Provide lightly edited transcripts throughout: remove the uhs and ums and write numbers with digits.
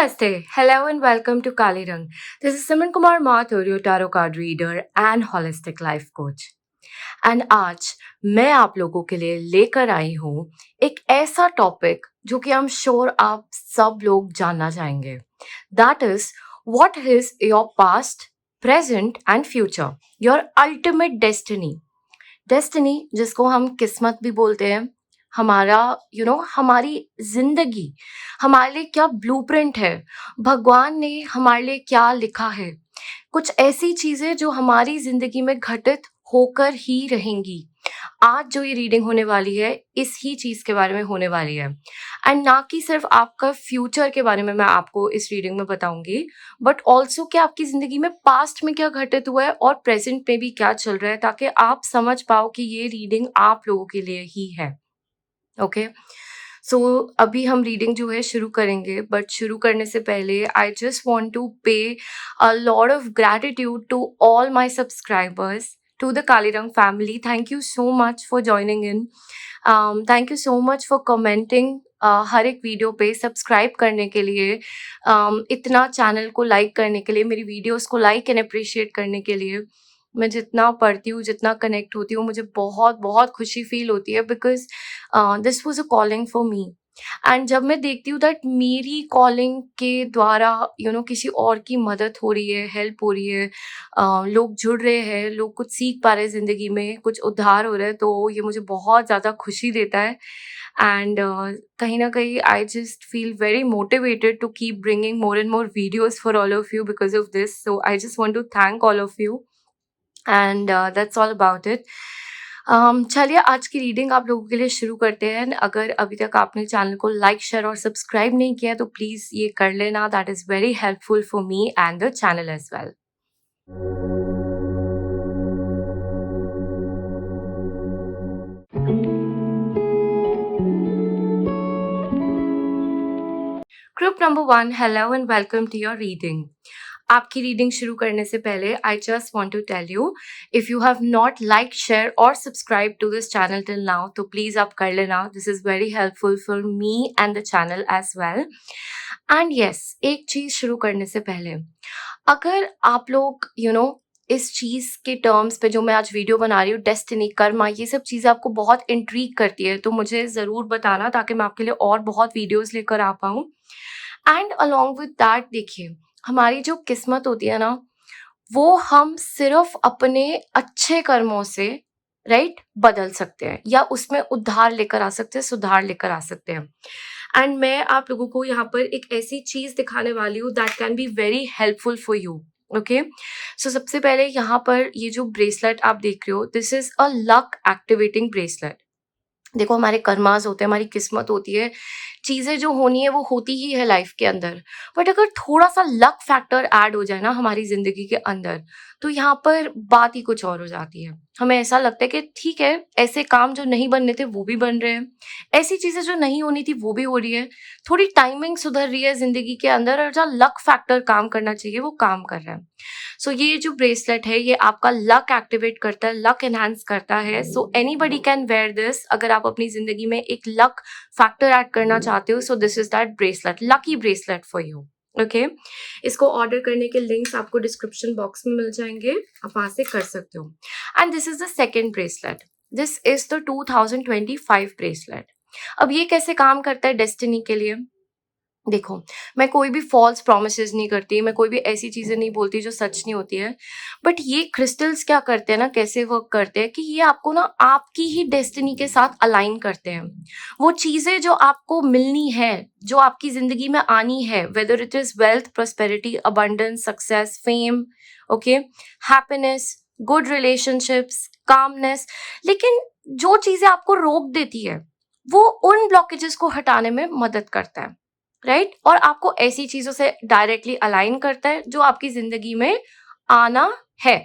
Namaste. Hello and welcome to Kali Rang. This is Simran Kumar Mathur, your tarot card reader and holistic life coach. And आज मैं आप लोगों के लिए लेकर आई हूँ एक ऐसा टॉपिक जो कि आई एम श्योर आप सब लोग जानना चाहेंगे. That is what is your past, present and future, your ultimate destiny. Destiny जिसको हम किस्मत भी बोलते हैं. हमारा हमारी जिंदगी हमारे लिए क्या ब्लूप्रिंट है, भगवान ने हमारे लिए क्या लिखा है. कुछ ऐसी चीजें जो हमारी जिंदगी में घटित होकर ही रहेंगी. आज जो ये रीडिंग होने वाली है इस ही चीज के बारे में होने वाली है. एंड ना कि सिर्फ आपका फ्यूचर के बारे में मैं आपको इस रीडिंग में बताऊंगी, बट ऑल्सो कि आपकी जिंदगी में पास्ट में क्या घटित हुआ है और प्रेजेंट में भी क्या चल रहा है, ताकि आप समझ पाओ कि ये रीडिंग आप लोगों के लिए ही है. ओके सो अभी हम रीडिंग जो है शुरू करेंगे, बट शुरू करने से पहले I just want to pay a lot of gratitude to all my subscribers, to the Kalirang family. Thank you so much for joining in. Thank you so much for commenting हर एक video पे, subscribe करने के लिए, इतना channel को like करने के लिए, मेरी वीडियोस को लाइक एंड अप्रिशिएट करने के लिए. मैं जितना पढ़ती हूँ, जितना कनेक्ट होती हूँ, मुझे बहुत बहुत खुशी फील होती है, because this was a calling for me. And जब मैं देखती हूँ दैट मेरी कॉलिंग के द्वारा किसी और की मदद हो रही है, हेल्प हो रही है, लोग जुड़ रहे हैं, लोग कुछ सीख पा रहे हैं ज़िंदगी में, कुछ उद्धार हो रहा है, तो ये मुझे बहुत ज़्यादा खुशी देता है. एंड कहीं ना कहीं I just feel very motivated to keep bringing more and more videos for all of you because of this. So I just want to thank all of you and that's all about it. चलिए आज की reading आप लोगों के लिए शुरू करते हैं. अगर अभी तक आपने चैनल को लाइक, शेयर और सब्सक्राइब नहीं किया तो प्लीज़ ये कर लेना. That is very helpful for me and the channel as well. Group number 1, hello and welcome to your reading. आपकी रीडिंग शुरू करने से पहले I just want to tell you, if you have not like, share और subscribe to this channel till now तो please आप कर लेना. This is very helpful for me and the channel as well. And yes, एक चीज शुरू करने से पहले, अगर आप लोग इस चीज के टर्म्स पे जो मैं आज वीडियो बना रही हूँ, डेस्टिनी, कर्मा, ये सब चीजें आपको बहुत इंट्रीग करती है तो मुझे जरूर बताना, ताकि मैं आपके लिए और बहुत वीडियोस लेकर आ पाऊँ. एंड अलॉन्ग विद दैट, देखिए हमारी जो किस्मत होती है ना, वो हम सिर्फ अपने अच्छे कर्मों से बदल सकते हैं, या उसमें उद्धार लेकर आ सकते हैं, सुधार लेकर आ सकते हैं. एंड मैं आप लोगों को यहाँ पर एक ऐसी चीज दिखाने वाली हूँ that can be very helpful for you. Okay so सबसे पहले यहाँ पर ये जो ब्रेसलेट आप देख रहे हो, this is a luck activating bracelet. देखो हमारे कर्मास होते हैं, हमारी किस्मत होती है, चीजें जो होनी है वो होती ही है लाइफ के अंदर. बट अगर थोड़ा सा लक फैक्टर ऐड हो जाए ना हमारी जिंदगी के अंदर, तो यहाँ पर बात ही कुछ और हो जाती है. हमें ऐसा लगता है कि ठीक है, ऐसे काम जो नहीं बनने थे वो भी बन रहे हैं, ऐसी चीजें जो नहीं होनी थी वो भी हो रही है, थोड़ी टाइमिंग सुधर रही है जिंदगी के अंदर, और जहाँ लक फैक्टर काम करना चाहिए वो काम कर रहा है. सो ये जो ब्रेसलेट है ये आपका लक एक्टिवेट करता है, लक एनहांस करता है. So anybody can wear this. अगर आप अपनी जिंदगी में एक लक फैक्टर ऐड करना चाहते हो, so this is that bracelet, lucky bracelet for you. Okay इसको ऑर्डर करने के लिंक्स आपको डिस्क्रिप्शन बॉक्स में मिल जाएंगे, आप वहां से कर सकते हो. And this is the second bracelet. This is the 2025 bracelet. अब ये कैसे काम करता है डेस्टिनी के लिए? देखो, मैं कोई भी फॉल्स प्रोमिसेस नहीं करती, मैं कोई भी ऐसी चीजें नहीं बोलती जो सच नहीं होती है. बट ये क्रिस्टल्स क्या करते हैं ना, कैसे वर्क करते हैं कि ये आपको ना आपकी ही डेस्टिनी के साथ अलाइन करते हैं. वो चीजें जो आपको मिलनी है, जो आपकी जिंदगी में आनी है, whether it is wealth, prosperity, abundance, success, fame, okay, happiness, good relationships, calmness. लेकिन जो चीजें आपको रोक देती है वो उन ब्लॉकेजेस को हटाने में मदद करता है, और आपको ऐसी चीजों से डायरेक्टली अलाइन करता है जो आपकी जिंदगी में आना है.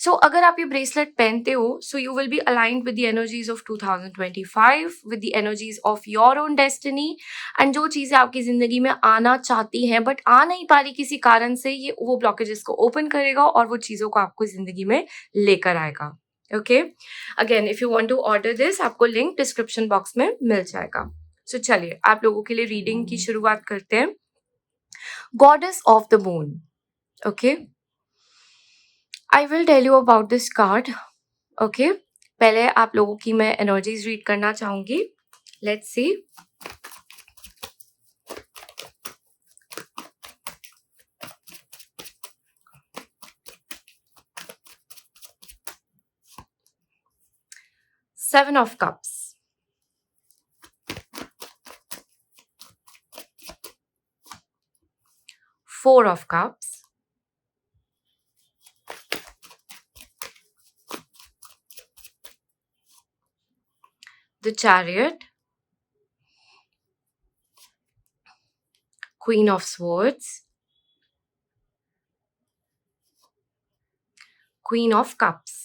सो अगर आप ये ब्रेसलेट पहनते हो, so you will B aligned with the energies of 2025, with the energies of your own destiny. And जो चीजें आपकी जिंदगी में आना चाहती हैं बट आ नहीं पा रही किसी कारण से, ये वो ब्लॉकेजेस को ओपन करेगा और वो चीजों को आपको जिंदगी में लेकर आएगा. Okay again, if you want to order this, आपको लिंक डिस्क्रिप्शन बॉक्स में मिल जाएगा. सो चलिए आप लोगों के लिए रीडिंग की शुरुआत करते हैं. Goddess of the Moon. Okay, I will tell you about this card. Okay, पहले आप लोगों की मैं एनर्जीज रीड करना चाहूंगी. Let's see. Seven of Cups. Four of Cups. The Chariot. Queen of Swords. Queen of Cups.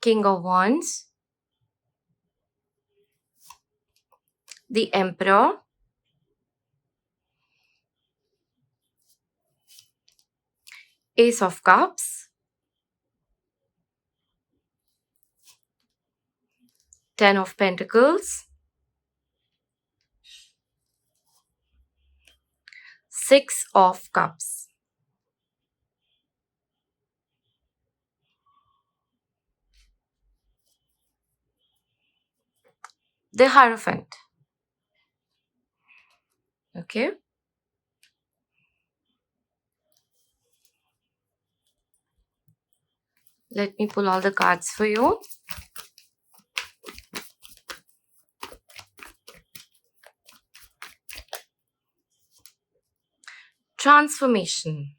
King of Wands. The Emperor. Ace of Cups. Ten of Pentacles. Six of Cups. The Hierophant. Okay. Let me pull all the cards for you. Transformation.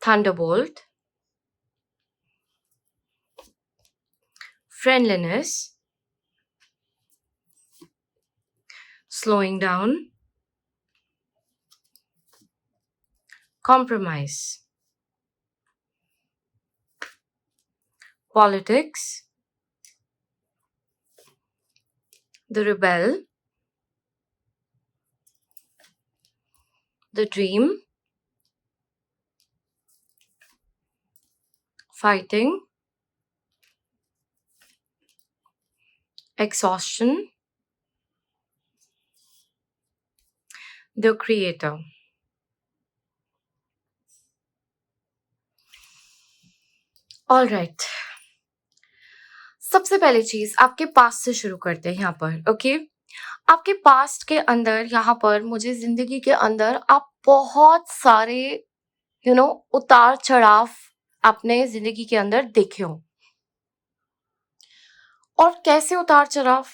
Thunderbolt. Friendliness. Slowing down. Compromise. Politics. The Rebel. The Dream. Fighting. Exhaustion. The Creator. All right. सबसे पहली चीज आपके past से शुरू करते हैं यहाँ पर. ओके, आपके पास्ट के अंदर यहाँ पर मुझे जिंदगी के अंदर आप बहुत सारे उतार चढ़ाव आपने जिंदगी के अंदर देखे हो. और कैसे उतार चढ़ाव?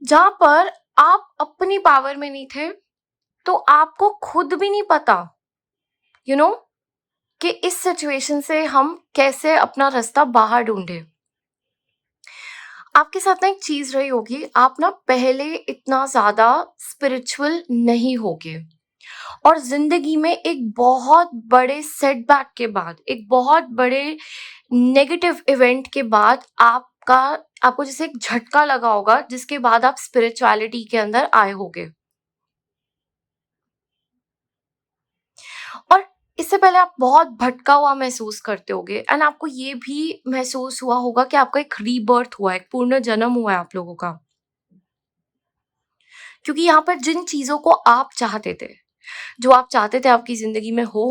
जहां पर आप अपनी पावर में नहीं थे, तो आपको खुद भी नहीं पता कि इस सिचुएशन से हम कैसे अपना रास्ता बाहर ढूंढे. आपके साथ ना एक चीज रही होगी, आप ना पहले इतना ज्यादा स्पिरिचुअल नहीं होगे और जिंदगी में एक बहुत बड़े सेटबैक के बाद, एक बहुत बड़े नेगेटिव इवेंट के बाद आपको जैसे एक झटका लगा होगा, जिसके बाद आप स्पिरिचुअलिटी के अंदर आए होगे. और इससे पहले आप बहुत भटका हुआ महसूस करते होगे एंड आपको ये भी महसूस हुआ होगा कि आपका एक रीबर्थ हुआ है, एक पूर्ण जन्म हुआ है आप लोगों का. क्योंकि यहाँ पर जिन चीजों को आप चाहते थे, जो आप चाहते थे आपकी जिंदगी में हो,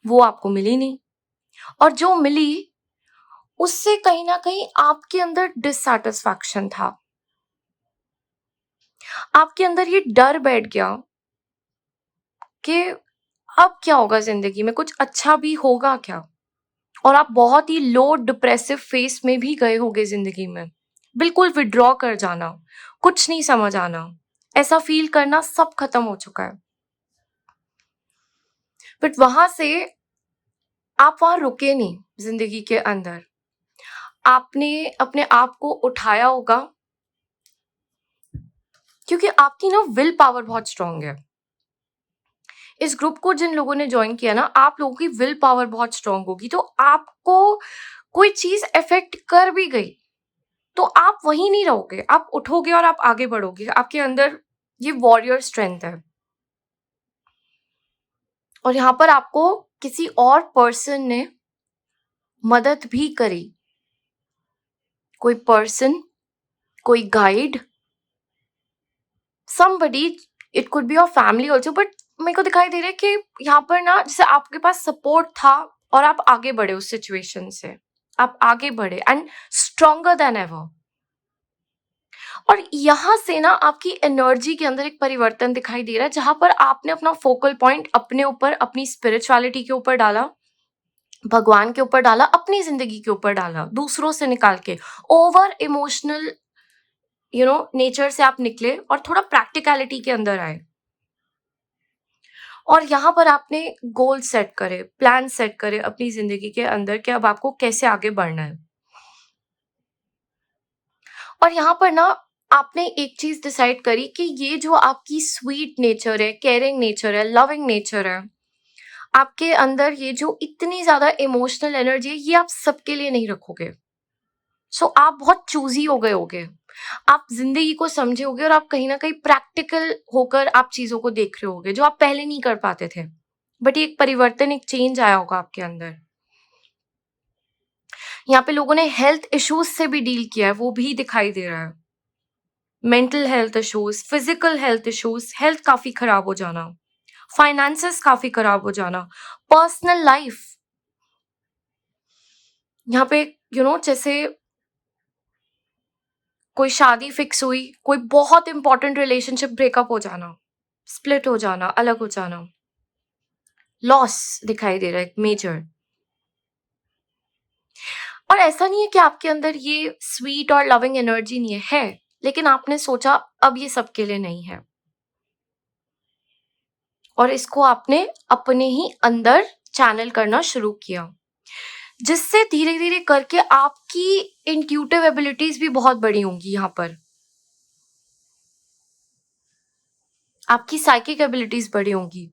वो आपको मिली नहीं. और जो मिली उससे कहीं ना कहीं आपके अंदर डिससैटिस्फैक्शन था. आपके अंदर ये डर बैठ गया कि अब क्या होगा जिंदगी में, कुछ अच्छा भी होगा क्या. और आप बहुत ही लो डिप्रेसिव फेस में भी गए होगे जिंदगी में. बिल्कुल विड्रॉ कर जाना, कुछ नहीं समझ आना, ऐसा फील करना, सब खत्म हो चुका है. बट वहां से आप वहां रुके नहीं. जिंदगी के अंदर आपने अपने आप को उठाया होगा, क्योंकि आपकी ना विल पावर बहुत स्ट्रांग है. इस ग्रुप को जिन लोगों ने ज्वाइन किया ना, आप लोगों की विल पावर बहुत स्ट्रांग होगी. तो आपको कोई चीज इफेक्ट कर भी गई तो आप वहीं नहीं रहोगे, आप उठोगे और आप आगे बढ़ोगे. आपके अंदर ये वॉरियर स्ट्रेंथ है. और यहाँ पर आपको किसी और पर्सन ने मदद भी करी, कोई पर्सन, कोई guide, somebody, it could be your family also, but मेरे को दिखाई दे रहा है कि यहाँ पर ना जैसे आपके पास सपोर्ट था और आप आगे बढ़े उस सिचुएशन से, आप आगे बढ़े एंड स्ट्रॉन्गर देन एवर। और यहाँ से ना आपकी एनर्जी के अंदर एक परिवर्तन दिखाई दे रहा है, जहां पर आपने अपना फोकल पॉइंट अपने ऊपर, अपनी स्पिरिचुअलिटी के ऊपर डाला, भगवान के ऊपर डाला, अपनी जिंदगी के ऊपर डाला, दूसरों से निकाल के ओवर इमोशनल नेचर से आप निकले और थोड़ा प्रैक्टिकलिटी के अंदर आए। और यहाँ पर आपने गोल सेट करे, प्लान सेट करे अपनी जिंदगी के अंदर कि अब आपको कैसे आगे बढ़ना है। और यहाँ पर ना आपने एक चीज डिसाइड करी कि ये जो आपकी स्वीट नेचर है, केयरिंग नेचर है, लविंग नेचर है, आपके अंदर ये जो इतनी ज्यादा इमोशनल एनर्जी है, ये आप सबके लिए नहीं रखोगे। सो आप बहुत चूजी हो गए होगे, आप जिंदगी को समझे होगे और आप कहीं ना कहीं प्रैक्टिकल होकर आप चीजों को देख रहे होगे, जो आप पहले नहीं कर पाते थे। बट ये एक परिवर्तन, एक चेंज आया होगा आपके अंदर। यहाँ पे लोगों ने हेल्थ इश्यूज से भी डील किया है, वो भी दिखाई दे रहा है। Mental health issues, physical health issues, health काफी खराब हो जाना, फाइनेंसेस काफी खराब हो जाना, पर्सनल लाइफ, यहाँ पे जैसे कोई शादी फिक्स हुई, कोई बहुत इंपॉर्टेंट रिलेशनशिप ब्रेकअप हो जाना, स्प्लिट हो जाना, अलग हो जाना, लॉस दिखाई दे रहा है मेजर। और ऐसा नहीं है कि आपके अंदर ये स्वीट और लविंग एनर्जी नहीं है, लेकिन आपने सोचा अब ये सबके लिए नहीं है, और इसको आपने अपने ही अंदर चैनल करना शुरू किया, जिससे धीरे धीरे करके आपकी इंट्यूटिव एबिलिटीज भी बहुत बड़ी होंगी। यहाँ पर आपकी साइकिक एबिलिटीज बड़ी होंगी,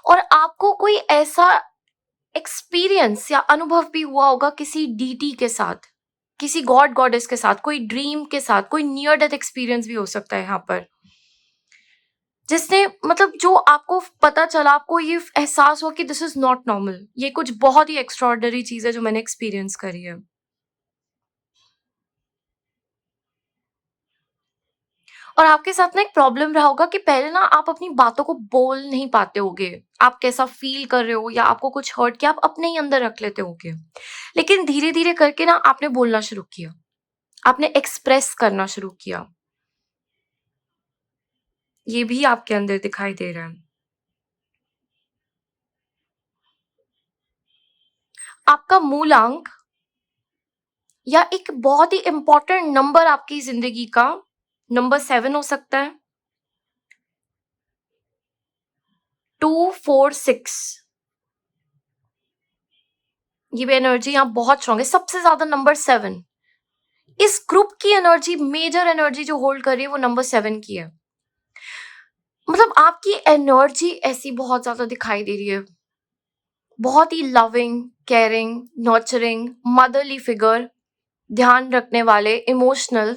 और आपको कोई ऐसा एक्सपीरियंस या अनुभव भी हुआ होगा किसी डीटी के साथ, किसी गॉड गॉडेस के साथ, कोई ड्रीम के साथ, कोई नियर डेथ एक्सपीरियंस भी हो सकता है यहाँ पर, जिसने जो आपको पता चला, आपको ये एहसास हुआ कि दिस इज नॉट नॉर्मल, ये कुछ बहुत ही एक्स्ट्रॉर्डनरी चीज है जो मैंने एक्सपीरियंस करी है। और आपके साथ ना एक प्रॉब्लम रहा होगा कि पहले ना आप अपनी बातों को बोल नहीं पाते होगे, आप कैसा फील कर रहे हो या आपको कुछ हर्ट किया, आप अपने ही अंदर रख लेते होगे, लेकिन धीरे धीरे करके ना आपने बोलना शुरू किया, आपने एक्सप्रेस करना शुरू किया, ये भी आपके अंदर दिखाई दे रहा है। आपका मूलांक या एक बहुत ही इंपॉर्टेंट नंबर आपकी जिंदगी का नंबर 7 हो सकता है, 246, ये भी एनर्जी यहाँ बहुत स्ट्रांग है, सबसे ज्यादा नंबर 7। इस ग्रुप की एनर्जी, मेजर एनर्जी जो होल्ड कर रही है वो नंबर 7 की है। आपकी एनर्जी ऐसी बहुत ज्यादा दिखाई दे रही है, बहुत ही loving, caring, nurturing, motherly figure, ध्यान रखने वाले, इमोशनल,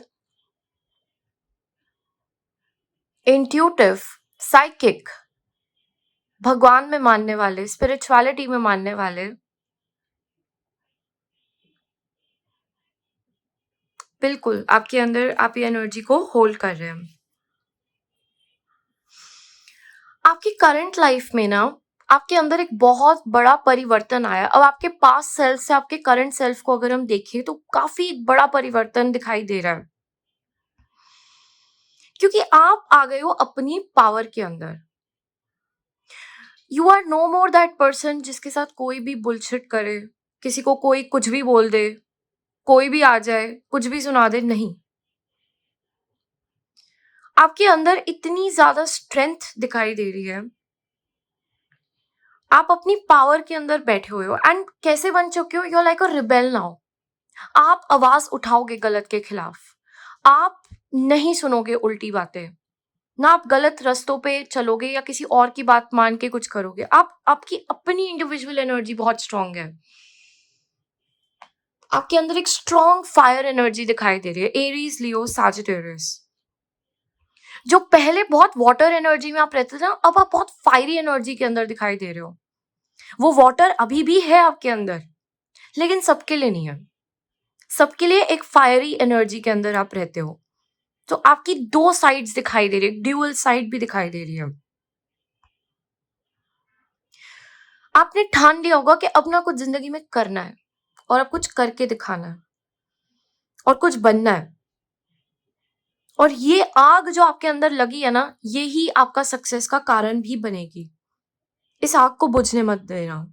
इंट्यूटिव, साइकिक, भगवान में मानने वाले, स्पिरिचुअलिटी में मानने वाले, बिल्कुल आपके अंदर आप ये एनर्जी को होल्ड कर रहे हैं। आपकी करंट लाइफ में ना आपके अंदर एक बहुत बड़ा परिवर्तन आया। अब आपके पास्ट सेल्फ से आपके करंट सेल्फ को अगर हम देखें तो काफी बड़ा परिवर्तन दिखाई दे रहा है, क्योंकि आप आ गए हो अपनी पावर के अंदर। You are no more that person जिसके साथ कोई भी बुलशिट करे, किसी को कोई कुछ भी बोल दे, कोई भी आ जाए कुछ भी सुना दे, नहीं। आपके अंदर इतनी ज्यादा स्ट्रेंथ दिखाई दे रही है, आप अपनी पावर के अंदर बैठे हुए हो, एंड कैसे बन चुके हो, you are like a rebel now. आप आवाज उठाओगे गलत के खिलाफ, आप नहीं सुनोगे उल्टी बातें, ना आप गलत रास्तों पे चलोगे या किसी और की बात मान के कुछ करोगे। आपकी अपनी इंडिविजुअल एनर्जी बहुत स्ट्रांग है, आपके अंदर एक स्ट्रांग फायर एनर्जी दिखाई दे रही है, एरीज, लियो, सैजिटेरियस, जो पहले बहुत वाटर एनर्जी में आप रहते थे ना, अब आप बहुत फायरी एनर्जी के अंदर दिखाई दे रहे हो। वो वाटर अभी भी है आपके अंदर, लेकिन सबके लिए नहीं है। सबके लिए एक फायरी एनर्जी के अंदर आप रहते हो। तो आपकी दो साइड्स दिखाई दे रही है, ड्यूअल साइड भी दिखाई दे रही है। आपने ठान लिया होगा कि अब ना कुछ जिंदगी में करना है, और अब कुछ करके दिखाना है, और कुछ बनना है। और ये आग जो आपके अंदर लगी है ना, ये ही आपका सक्सेस का कारण भी बनेगी। इस आग को बुझने मत देना।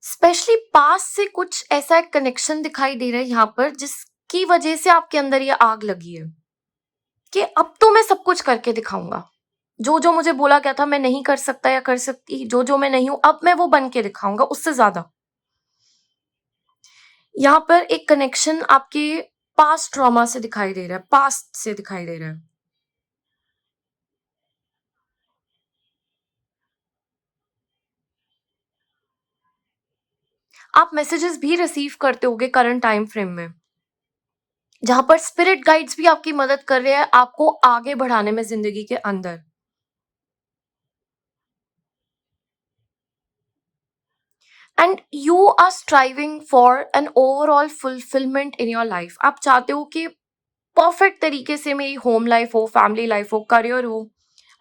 स्पेशली पास से कुछ ऐसा एक कनेक्शन दिखाई दे रहा है यहाँ पर, जिसकी वजह से आपके अंदर ये आग लगी है कि अब तो मैं सब कुछ करके दिखाऊंगा। जो जो मुझे बोला गया था मैं नहीं कर सकता या कर सकती, जो जो मैं नहीं हूं, अब मैं वो बन के दिखाऊंगा, उससे ज्यादा। यहाँ पर एक कनेक्शन आपके पास्ट ट्रॉमा से दिखाई दे रहा है, पास्ट से दिखाई दे रहा है। आप मैसेजेस भी रिसीव करते होगे करंट टाइम फ्रेम में, जहां पर स्पिरिट गाइड्स भी आपकी मदद कर रहे हैं आपको आगे बढ़ाने में जिंदगी के अंदर। And you are striving for an overall fulfilment in your life. आप चाहते हो कि परफेक्ट तरीके से मेरी होम लाइफ हो, फैमिली लाइफ हो, करियर हो,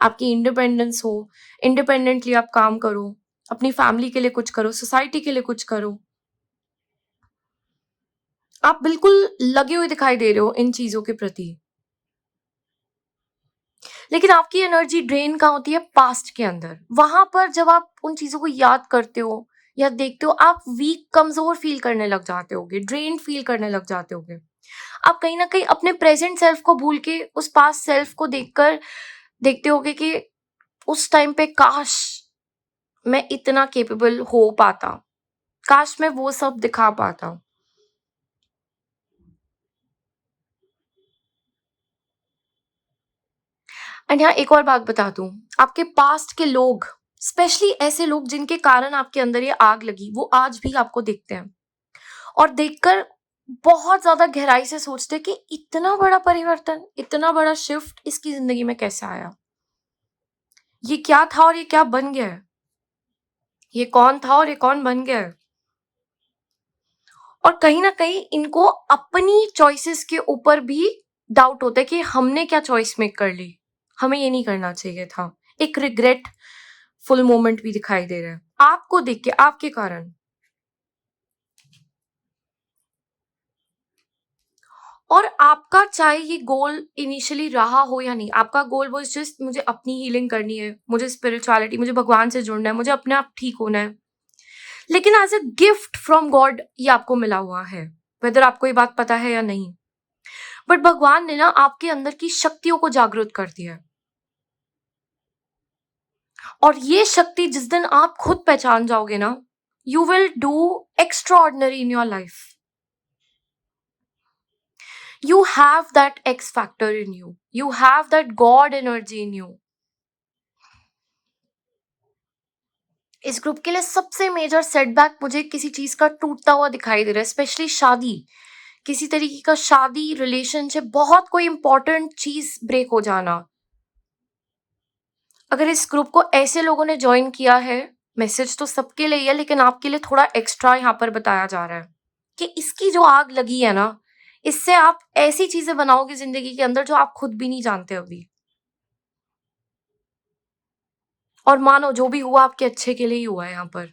आपकी इंडिपेंडेंस हो, इंडिपेंडेंटली आप काम करो, अपनी फैमिली के लिए कुछ करो, सोसाइटी के लिए कुछ करो। आप बिल्कुल लगे हुए दिखाई दे रहे हो इन चीजों के प्रति। लेकिन आपकी एनर्जी ड्रेन कहाँ होती है? पास्ट के अंदर। वहां पर जब आप उन चीजों को याद करते हो या देखते हो, आप वीक, कमजोर फील करने लग जाते होगे, ड्रेन फील करने लग जाते होगे। आप कहीं ना कहीं अपने प्रेजेंट सेल्फ को भूल के उस पास्ट सेल्फ को देखकर देखते होगे कि उस टाइम पे काश मैं इतना केपेबल हो पाता, काश मैं वो सब दिखा पाता। एंड यहाँ एक और बात बता दूं, आपके पास्ट के लोग, स्पेशली ऐसे लोग जिनके कारण आपके अंदर ये आग लगी, वो आज भी आपको देखते हैं और देखकर बहुत ज्यादा गहराई से सोचते हैं कि इतना बड़ा परिवर्तन, इतना बड़ा शिफ्ट इसकी जिंदगी में कैसे आया? ये क्या था और ये क्या बन गया है? ये कौन था और ये कौन बन गया है? और कहीं ना कहीं इनको अपनी चॉइसेस के ऊपर भी डाउट होता है कि हमने क्या चॉइस मेक कर ली, हमें ये नहीं करना चाहिए था। एक रिग्रेट फुल मोमेंट भी दिखाई दे रहा है आपको देख के, आपके कारण। और आपका चाहे ये गोल इनिशियली रहा हो या नहीं, आपका गोल वो जस्ट मुझे अपनी हीलिंग करनी है, मुझे स्पिरिचुअलिटी, मुझे भगवान से जुड़ना है, मुझे अपने आप ठीक होना है। लेकिन as a gift from God ये आपको मिला हुआ है, वेदर आपको ये बात पता है या नहीं। बट भगवान ने ना आपके अंदर की शक्तियों को जागृत कर दिया है। और ये शक्ति जिस दिन आप खुद पहचान जाओगे ना, you will do extra ordinary in your life. You have that X factor in you. You have that God energy in you. इस ग्रुप के लिए सबसे मेजर सेटबैक मुझे किसी चीज का टूटता हुआ दिखाई दे रहा है, स्पेशली शादी, किसी तरीके का शादी, रिलेशनशिप, बहुत कोई इंपॉर्टेंट चीज ब्रेक हो जाना। अगर इस ग्रुप को ऐसे लोगों ने ज्वाइन किया है, मैसेज तो सबके लिए है, लेकिन आपके लिए थोड़ा एक्स्ट्रा यहाँ पर बताया जा रहा है कि इसकी जो आग लगी है ना, इससे आप ऐसी चीजें बनाओगे जिंदगी के अंदर जो आप खुद भी नहीं जानते अभी। और मानो जो भी हुआ आपके अच्छे के लिए ही हुआ है, यहाँ पर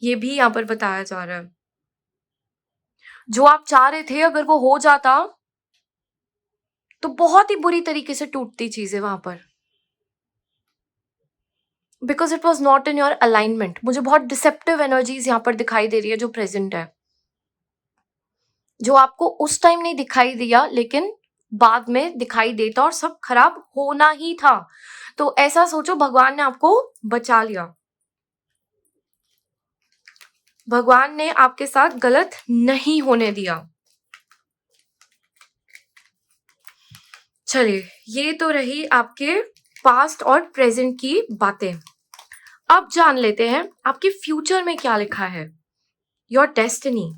ये भी यहाँ पर बताया जा रहा है। जो आप चाह रहे थे अगर वो हो जाता तो बहुत ही बुरी तरीके से टूटती चीजें वहां पर, because it was not in your alignment. मुझे बहुत डिसेप्टिव एनर्जीज यहाँ पर दिखाई दे रही है जो प्रेजेंट है, जो आपको उस टाइम नहीं दिखाई दिया लेकिन बाद में दिखाई देता, और सब खराब होना ही था। तो ऐसा सोचो भगवान ने आपको बचा लिया, भगवान ने आपके साथ गलत नहीं होने दिया। चलिए, ये तो रही आपके पास्ट और प्रेजेंट की बातें। अब जान लेते हैं आपके फ्यूचर में क्या लिखा है, your destiny.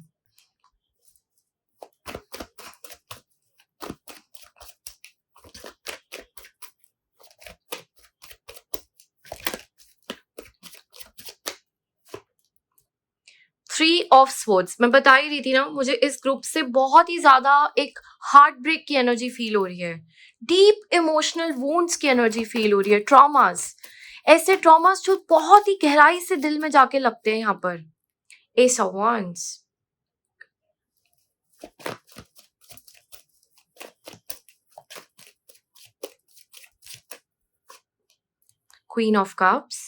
Three of swords, मैं बता ही रही थी ना, मुझे इस ग्रुप से बहुत ही ज्यादा एक हार्ट ब्रेक की एनर्जी फील हो रही है, डीप इमोशनल वुंड्स की एनर्जी फील हो रही है, ट्रॉमास, ऐसे ट्रॉमास जो बहुत ही गहराई से दिल में जाके लगते हैं यहाँ पर। S of wands, queen of cups,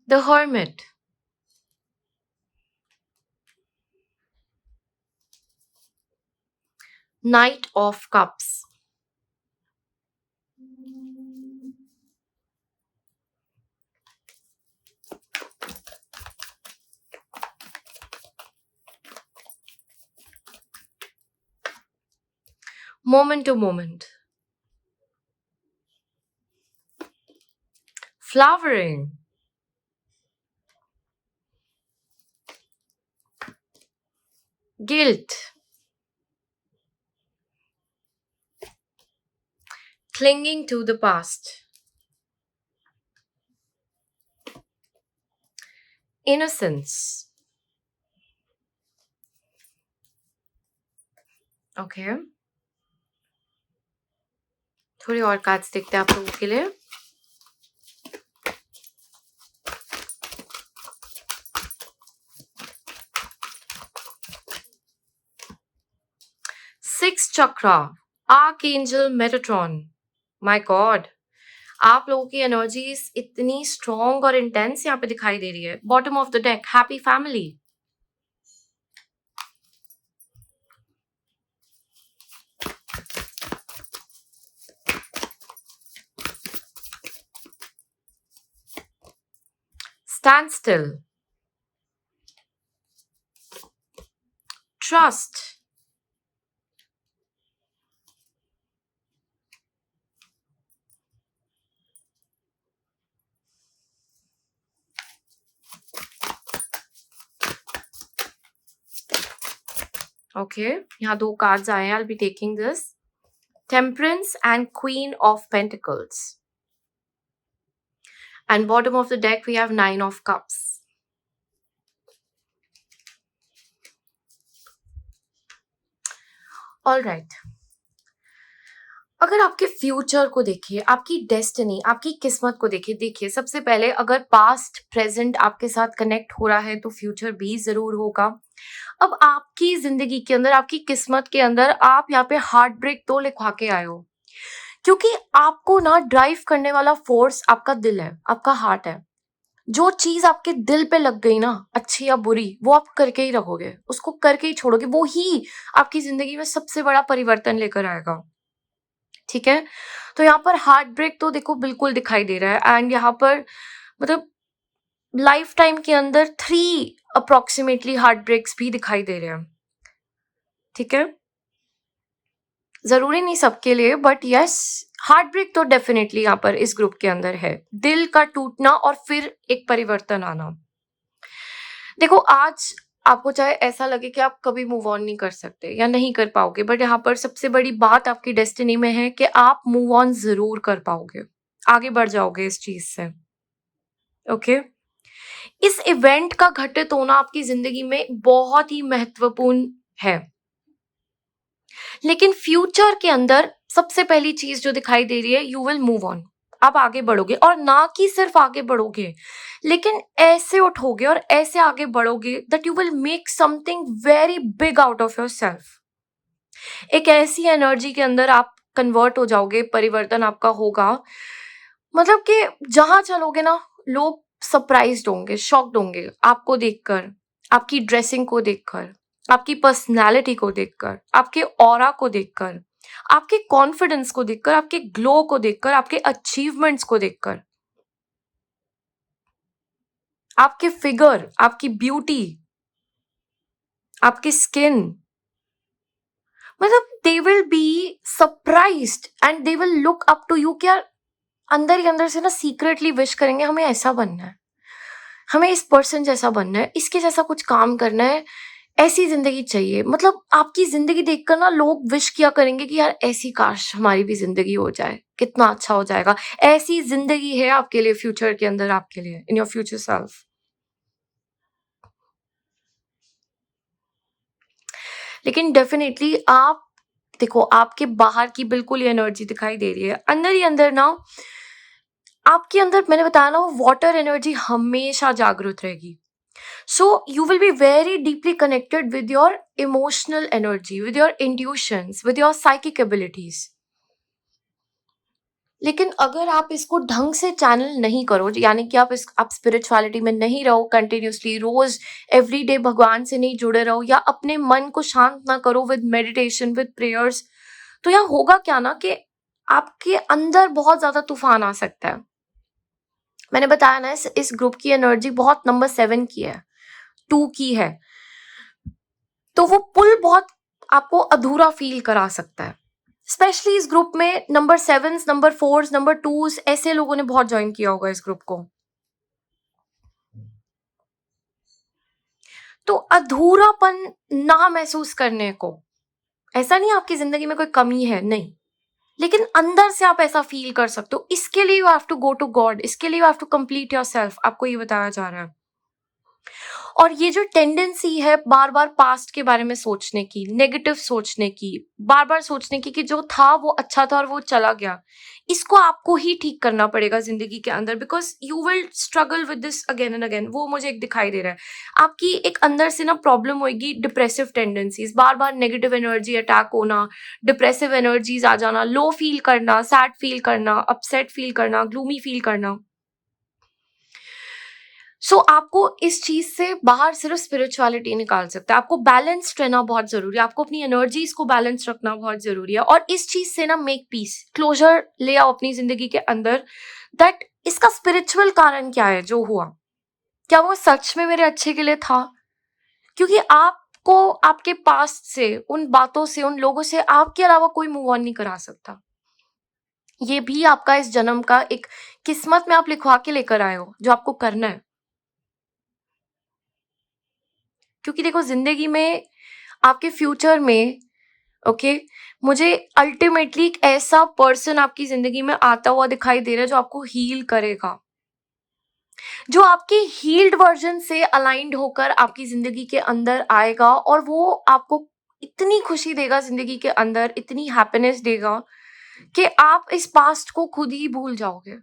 the hermit, night of cups, moment to moment, flowering, guilt, clinging to the past, innocence. Okay, थोड़ी और कार्ड्स देखते हैं आप लोगों के लिए। Six chakra, archangel Metatron, my God, आप लोगों की एनर्जीज इतनी स्ट्रॉन्ग और इंटेंस यहाँ पे दिखाई दे रही है। Bottom of the deck, happy family, stand still, trust, okay, यहाँ दो कार्ड्स आए हैं, I will be taking this, temperance and queen of pentacles, and bottom of the deck we have nine of cups. All right, अगर आपके future को देखिए, आपकी destiny, आपकी किस्मत को देखिए, सबसे पहले अगर पास्ट प्रेजेंट आपके साथ कनेक्ट हो रहा है तो फ्यूचर भी जरूर होगा। अब आपकी जिंदगी के अंदर, आपकी किस्मत के अंदर आप यहाँ पे हार्ट ब्रेक तो लिखवा के आए हो, क्योंकि आपको ना ड्राइव करने वाला फोर्स आपका दिल है, आपका हार्ट है। जो चीज आपके दिल पे लग गई ना, अच्छी या बुरी, वो आप करके ही रहोगे, उसको करके ही छोड़ोगे, वो ही आपकी जिंदगी में सबसे बड़ा परिवर्तन लेकर आएगा। ठीक है, तो यहाँ पर हार्ट ब्रेक तो देखो बिल्कुल दिखाई दे रहा है, एंड यहाँ पर मतलब लाइफ टाइम के अंदर 3 अप्रोक्सीमेटली हार्ट ब्रेक्स भी दिखाई दे रहे हैं। ठीक है, जरूरी नहीं सबके लिए, बट यस, हार्ट ब्रेक तो डेफिनेटली यहाँ पर इस ग्रुप के अंदर है, दिल का टूटना और फिर एक परिवर्तन आना। देखो, आज आपको चाहे ऐसा लगे कि आप कभी मूव ऑन नहीं कर सकते या नहीं कर पाओगे, बट यहाँ पर सबसे बड़ी बात आपकी डेस्टिनी में है कि आप मूव ऑन जरूर कर पाओगे, आगे बढ़ जाओगे इस चीज से। ओके, इस इवेंट का घटित होना आपकी जिंदगी में बहुत ही महत्वपूर्ण है, लेकिन फ्यूचर के अंदर सबसे पहली चीज जो दिखाई दे रही है, यू विल मूव ऑन, आप आगे बढ़ोगे, और ना कि सिर्फ आगे बढ़ोगे, लेकिन ऐसे उठोगे और ऐसे आगे बढ़ोगे that you will make something very big out of your self. एक ऐसी एनर्जी के अंदर आप कन्वर्ट हो जाओगे, परिवर्तन आपका होगा, मतलब कि जहां चलोगे ना, लोग सरप्राइज्ड होंगे, शॉक्ड होंगे आपको देखकर, आपकी ड्रेसिंग को देखकर, आपकी पर्सनैलिटी को देखकर, आपके ऑरा को देखकर, आपके कॉन्फिडेंस को देखकर, आपके ग्लो को देखकर, आपके अचीवमेंट्स को देखकर, आपके फिगर, आपकी ब्यूटी, आपकी स्किन, मतलब they will be surprised and they will look up to you. क्या अंदर ही अंदर से ना सीक्रेटली विश करेंगे, हमें ऐसा बनना है, हमें इस पर्सन जैसा बनना है, इसके जैसा कुछ काम करना है, ऐसी ज़िंदगी चाहिए। मतलब आपकी ज़िंदगी देखकर ना लोग विश किया करेंगे कि यार ऐसी काश हमारी भी ज़िंदगी हो जाए, कितना अच्छा हो जाएगा। ऐसी ज़िंदगी है आपके लिए फ्यूचर के अंदर, आपके लिए इन योर फ्यूचर सेल्फ। लेकिन डेफ़िनेटली आप देखो, आपके बाहर की बिल्कुल ये एनर्जी दिखाई दे रही है। अंदर ही अंदर ना आपके अंदर मैंने बताया ना, वो वाटर एनर्जी हमेशा जागृत रहेगी। So you will be very deeply connected with your emotional energy, with your intuitions, with your psychic abilities. लेकिन अगर आप इसको ढंग से चैनल नहीं करो, यानी कि आप स्पिरिचुअलिटी में नहीं रहो कंटिन्यूसली, रोज एवरीडे भगवान से नहीं जुड़े रहो, या अपने मन को शांत ना करो विद मेडिटेशन, विद प्रेयर्स, तो यहाँ होगा क्या ना कि आपके अंदर बहुत ज्यादा तूफान आ सकता है। मैंने बताया ना, इस ग्रुप की एनर्जी बहुत नंबर 7 की है, 2 की है, तो वो पुल बहुत आपको अधूरा फील करा सकता है। स्पेशली इस ग्रुप में नंबर 7, नंबर 4, नंबर 2 ऐसे लोगों ने बहुत ज्वाइन किया होगा इस ग्रुप को। तो अधूरापन ना महसूस करने को, ऐसा नहीं आपकी जिंदगी में कोई कमी है, नहीं, लेकिन अंदर से आप ऐसा फील कर सकते हो। इसके लिए you have to go to God, इसके लिए you have to complete yourself, आपको ये बताया जा रहा है। और ये जो टेंडेंसी है बार बार पास्ट के बारे में सोचने की, नेगेटिव सोचने की, बार बार सोचने की कि जो था वो अच्छा था और वो चला गया, इसको आपको ही ठीक करना पड़ेगा जिंदगी के अंदर, because you will struggle with this again and again. वो मुझे एक दिखाई दे रहा है, आपकी एक अंदर से ना प्रॉब्लम होगी, डिप्रेसिव टेंडेंसीज, बार बार नेगेटिव एनर्जी अटैक होना, डिप्रेसिव एनर्जीज आ जाना, लो फील करना, सैड फील करना, अपसेट फील करना, ग्लूमी फील करना। आपको इस चीज से बाहर सिर्फ स्पिरिचुअलिटी निकाल सकता है। आपको बैलेंस्ड रहना बहुत जरूरी है, आपको अपनी एनर्जीज को बैलेंस रखना बहुत जरूरी है, और इस चीज से ना मेक पीस, क्लोजर ले आओ अपनी जिंदगी के अंदर, दैट इसका स्पिरिचुअल कारण क्या है जो हुआ, क्या वो सच में मेरे अच्छे के लिए था? क्योंकि आपको आपके पास्ट से, उन बातों से, उन लोगों से आपके अलावा कोई मूव ऑन नहीं करा सकता। ये भी आपका इस जन्म का एक किस्मत में आप लिखवा के लेकर आए हो, जो आपको करना है। क्योंकि देखो, जिंदगी में आपके फ्यूचर में, ओके, मुझे अल्टीमेटली एक ऐसा पर्सन आपकी जिंदगी में आता हुआ दिखाई दे रहा है जो आपको हील करेगा, जो आपके हील्ड वर्जन से अलाइंड होकर आपकी जिंदगी के अंदर आएगा, और वो आपको इतनी खुशी देगा जिंदगी के अंदर, इतनी हैप्पीनेस देगा कि आप इस पास्ट को खुद ही भूल जाओगे।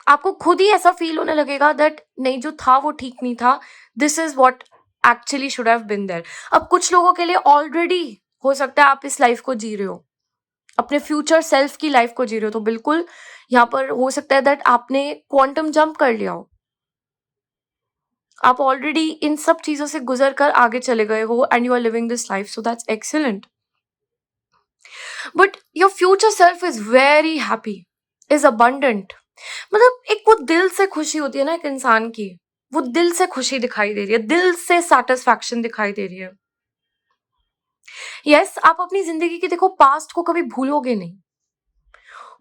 आपको खुद ही ऐसा फील होने लगेगा दैट नहीं, जो था वो ठीक नहीं था, this is what actually should have been there. अब कुछ लोगों के लिए ऑलरेडी हो सकता है आप इस लाइफ को जी रहे हो, अपने फ्यूचर सेल्फ की लाइफ को जी रहे हो, तो बिल्कुल यहाँ पर हो सकता है दैट आपने क्वांटम जंप कर लिया हो, आप ऑलरेडी इन सब चीजों से गुजर कर आगे चले गए हो, and you are living this life, so that's excellent. But your future self is very happy, is abundant. मतलब एक वो दिल से खुशी होती है ना एक इंसान की, वो दिल से खुशी दिखाई दे रही है, दिल से सेटिस्फैक्शन दिखाई दे रही है। यस, आप अपनी जिंदगी के देखो पास्ट को कभी भूलोगे नहीं,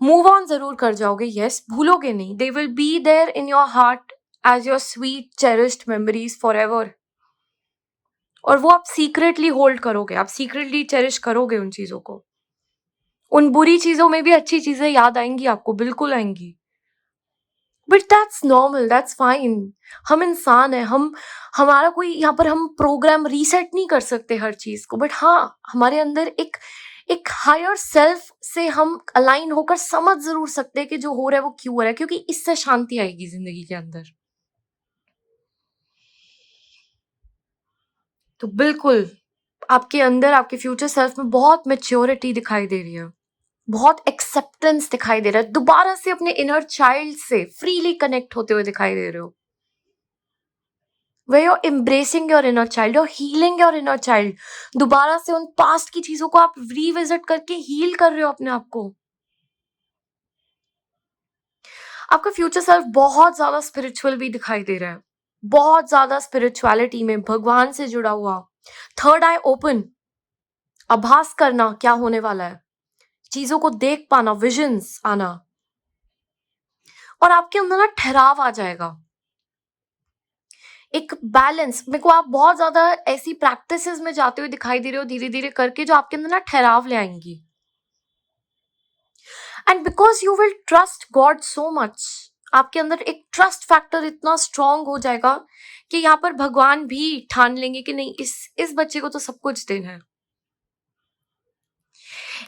मूव ऑन जरूर कर जाओगे, यस, भूलोगे नहीं, they will be there in your heart as your sweet cherished memories forever, और वो आप सीक्रेटली होल्ड करोगे, आप सीक्रेटली चेरिश करोगे उन चीजों को। उन बुरी चीजों में भी अच्छी चीजें याद आएंगी आपको, बिल्कुल आएंगी, but that's normal, that's fine. हम इंसान है, हमारा कोई यहाँ पर, हम प्रोग्राम रीसेट नहीं कर सकते हर चीज को, बट हाँ, हमारे अंदर एक हायर सेल्फ से हम अलाइन होकर समझ जरूर सकते हैं कि जो हो रहा है वो क्यों हो रहा है, क्योंकि इससे शांति आएगी जिंदगी के अंदर। तो बिल्कुल आपके अंदर, आपके फ्यूचर सेल्फ में बहुत मेच्योरिटी दिखाई दे रही है, बहुत एक्सेप्टेंस दिखाई दे रहा है, दोबारा से अपने इनर चाइल्ड से फ्रीली कनेक्ट होते हुए दिखाई दे रहे हो, where you're embracing your inner child, you're healing your inner child। दोबारा से उन पास्ट की चीजों को आप रिविजिट करके हील कर रहे हो अपने आप को। आपका फ्यूचर सेल्फ बहुत ज्यादा स्पिरिचुअल भी दिखाई दे रहा है, बहुत ज्यादा स्पिरिचुअलिटी में भगवान से जुड़ा हुआ, थर्ड आई ओपन, आभास करना क्या होने वाला है, चीजों को देख पाना, विजन्स आना, और आपके अंदर ना ठहराव आ जाएगा। एक बैलेंस। मेरे को आप बहुत ज्यादा ऐसी प्रैक्टिसेस में जाते हुए दिखाई दे रहे हो धीरे धीरे करके, जो आपके अंदर ना ठहराव ले आएंगी। And because you will trust God so much, आपके अंदर एक ट्रस्ट फैक्टर इतना स्ट्रांग हो जाएगा कि यहाँ पर भगवान भी ठान लेंगे कि नहीं, इस बच्चे को तो सब कुछ देना है।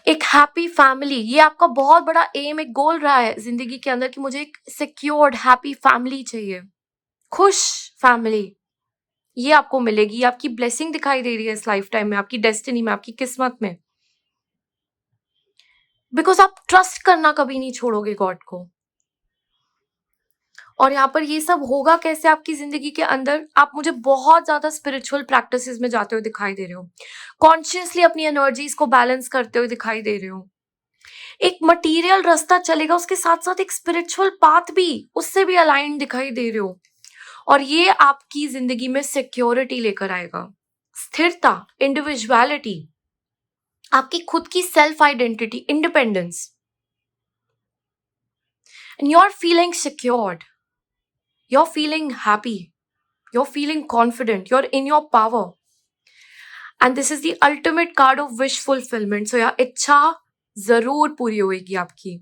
एक हैप्पी फैमिली, ये आपका बहुत बड़ा एम, एक गोल रहा है जिंदगी के अंदर कि मुझे एक सिक्योर्ड हैप्पी फैमिली चाहिए, खुश फैमिली। ये आपको मिलेगी, ये आपकी ब्लेसिंग दिखाई दे रही है इस लाइफ टाइम में, आपकी डेस्टिनी में, आपकी किस्मत में। बिकॉज आप ट्रस्ट करना कभी नहीं छोड़ोगे गॉड को। और यहाँ पर ये सब होगा कैसे आपकी जिंदगी के अंदर? आप मुझे बहुत ज्यादा स्पिरिचुअल प्रैक्टिसेस में जाते हुए दिखाई दे रहे हो, कॉन्शियसली अपनी एनर्जीज को बैलेंस करते हुए दिखाई दे रहे हो। एक मटेरियल रास्ता चलेगा, उसके साथ साथ एक स्पिरिचुअल पाथ भी, उससे भी अलाइन दिखाई दे रहे हो। और ये आपकी जिंदगी में सिक्योरिटी लेकर आएगा, स्थिरता, इंडिविजुअलिटी, आपकी खुद की self identity, independence. And you are feeling secured, you're feeling happy, you're feeling confident, you're in your power. And this is the ultimate card of wish fulfillment. So यार इच्छा जरूर पूरी होगी आपकी।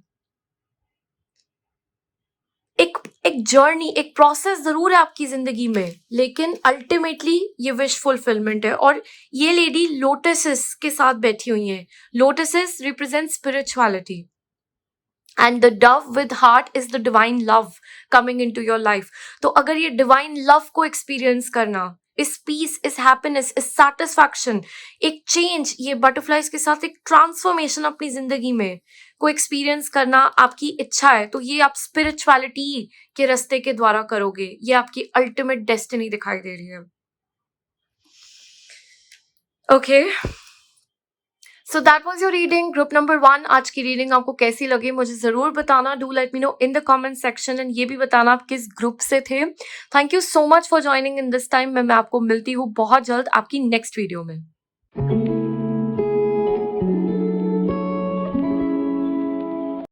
एक जर्नी, एक प्रोसेस जरूर है आपकी जिंदगी में, लेकिन अल्टीमेटली ये विश फुलफिलमेंट है। और ये लेडी लोटसेस के साथ बैठी हुई है। Lotuses represent spirituality, and the dove with heart is the divine love coming into your life. तो अगर ये डिवाइन लव को एक्सपीरियंस करना, इस पीस, इस हैप्पीनेस, इस सेटिस्फैक्शन, एक चेंज, ये बटरफ्लाइज के साथ एक ट्रांसफॉर्मेशन अपनी जिंदगी में को एक्सपीरियंस करना आपकी इच्छा है, तो ये आप स्पिरिचुअलिटी के रास्ते के द्वारा करोगे। ये आपकी अल्टीमेट डेस्टिनी दिखाई दे रही है। Okay, so that was your reading, group number 1। आज की रीडिंग आपको कैसी लगी मुझे जरूर बताना। Do let me know in the comment section, and ये भी बताना आप किस ग्रुप से थे। Thank you so much for joining in this time. मैं आपको मिलती हूँ बहुत जल्द आपकी नेक्स्ट वीडियो में।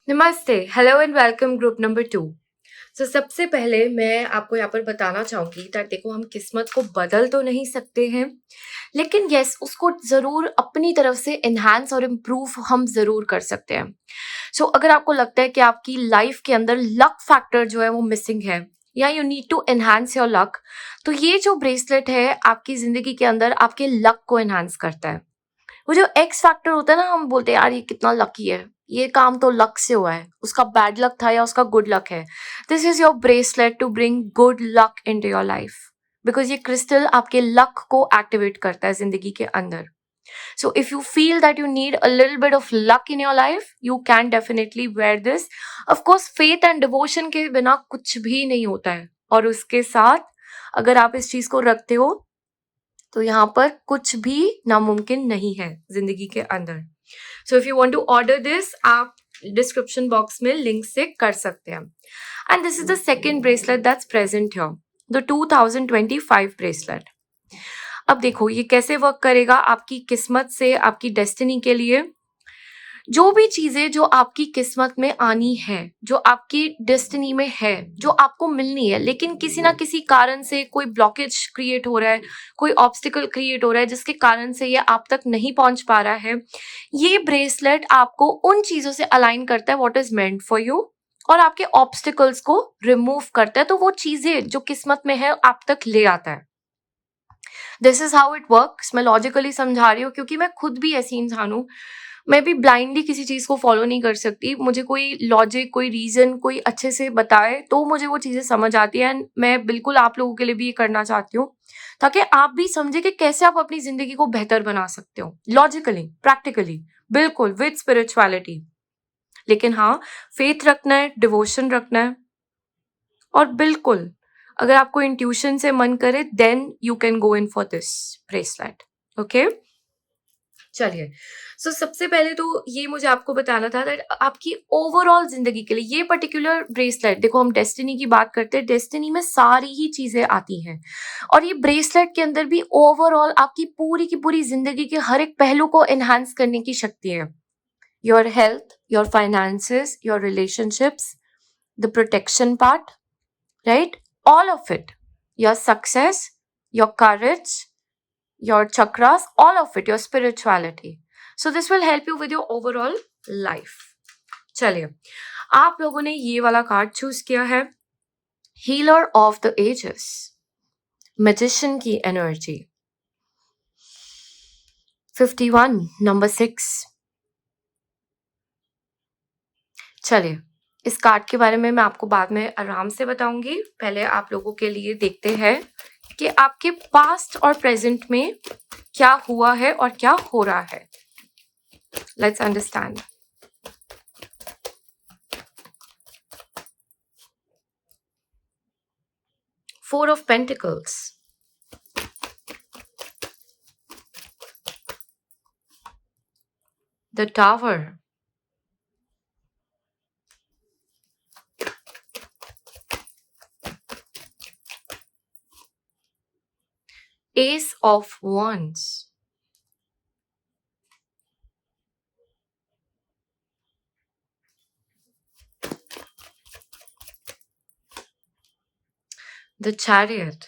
नमस्ते, hello and welcome group number 2। तो सबसे पहले मैं आपको यहाँ पर बताना चाहूंगी कि देखो, हम किस्मत को बदल तो नहीं सकते हैं, लेकिन यस, उसको जरूर अपनी तरफ से एनहांस और इम्प्रूव हम जरूर कर सकते हैं। सो अगर आपको लगता है कि आपकी लाइफ के अंदर लक फैक्टर जो है वो मिसिंग है, या you need to enhance your luck, तो ये जो ब्रेसलेट है आपकी जिंदगी के अंदर आपके लक को एनहांस करता है। वो जो एक्स फैक्टर होता है ना, हम बोलते हैं यार ये कितना लकी है, ये काम तो लक से हुआ है, उसका बैड लक था या उसका गुड लक है। This is your bracelet to bring good luck into your life, because ये क्रिस्टल आपके लक को एक्टिवेट करता है जिंदगी के अंदर। So if you feel that you need a little bit of luck in your life, you can definitely wear this. Of course, faith and devotion के बिना कुछ भी नहीं होता है, और उसके साथ अगर आप इस चीज को रखते हो तो यहाँ पर कुछ भी नामुमकिन नहीं है जिंदगी के अंदर। So if you want to order this, आप डिस्क्रिप्शन बॉक्स में लिंक से कर सकते हैं। And this is the second bracelet that's present here, the 2025 bracelet. अब देखो ये कैसे वर्क करेगा आपकी किस्मत से, आपकी डेस्टिनी के लिए। जो भी चीजें जो आपकी किस्मत में आनी है, जो आपकी डेस्टिनी में है, जो आपको मिलनी है, लेकिन किसी ना किसी कारण से कोई ब्लॉकेज क्रिएट हो रहा है, कोई ऑब्स्टिकल क्रिएट हो रहा है जिसके कारण से ये आप तक नहीं पहुंच पा रहा है, ये ब्रेसलेट आपको उन चीजों से अलाइन करता है what is meant for you, और आपके ऑब्स्टिकल्स को रिमूव करता है। तो वो चीजें जो किस्मत में है आप तक ले आता है। This is how it works. मैं लॉजिकली समझा रही हूँ क्योंकि मैं खुद भी ऐसी इंसान हूँ। मैं भी ब्लाइंडली किसी चीज को फॉलो नहीं कर सकती। मुझे कोई लॉजिक, कोई रीजन, कोई अच्छे से बताए तो मुझे वो चीजें समझ आती है। एंड मैं बिल्कुल आप लोगों के लिए भी ये करना चाहती हूँ ताकि आप भी समझे कि कैसे आप अपनी जिंदगी को बेहतर बना सकते हो, लॉजिकली, प्रैक्टिकली, बिल्कुल विद स्पिरिचुअलिटी। लेकिन हाँ, फेथ रखना है, डिवोशन रखना है, और बिल्कुल अगर आपको इंट्यूशन से मन करे then you can go in for this bracelet. Okay, चलिए। सो सबसे पहले तो ये मुझे आपको बताना था दैट आपकी ओवरऑल जिंदगी के लिए ये पर्टिकुलर ब्रेसलेट, देखो हम डेस्टिनी की बात करते हैं, डेस्टिनी में सारी ही चीजें आती हैं, और ये ब्रेसलेट के अंदर भी ओवरऑल आपकी पूरी की पूरी जिंदगी के हर एक पहलू को एनहांस करने की शक्ति है। Your health, your finances, your relationships, the protection part, right, all of it, your success, your courage, your chakras, all of it, your spirituality. So this will help you with your overall life. चलिए, आप लोगों ने ये वाला card choose किया है, healer of the ages, magician की energy, 51 number 6. चलिए, इस कार्ड के बारे में मैं आपको बाद में आराम से बताऊंगी. पहले आप लोगों के लिए देखते हैं कि आपके पास्ट और प्रेजेंट में क्या हुआ है और क्या हो रहा है. Let's understand. Four of Pentacles, the Tower, Ace of Wands, the Chariot,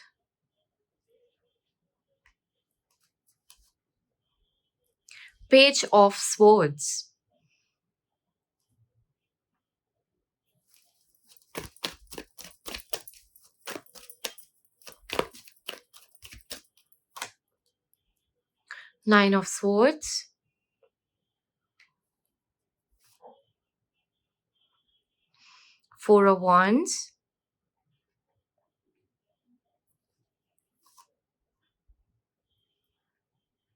Page of Swords, Nine of Swords, Four of Wands,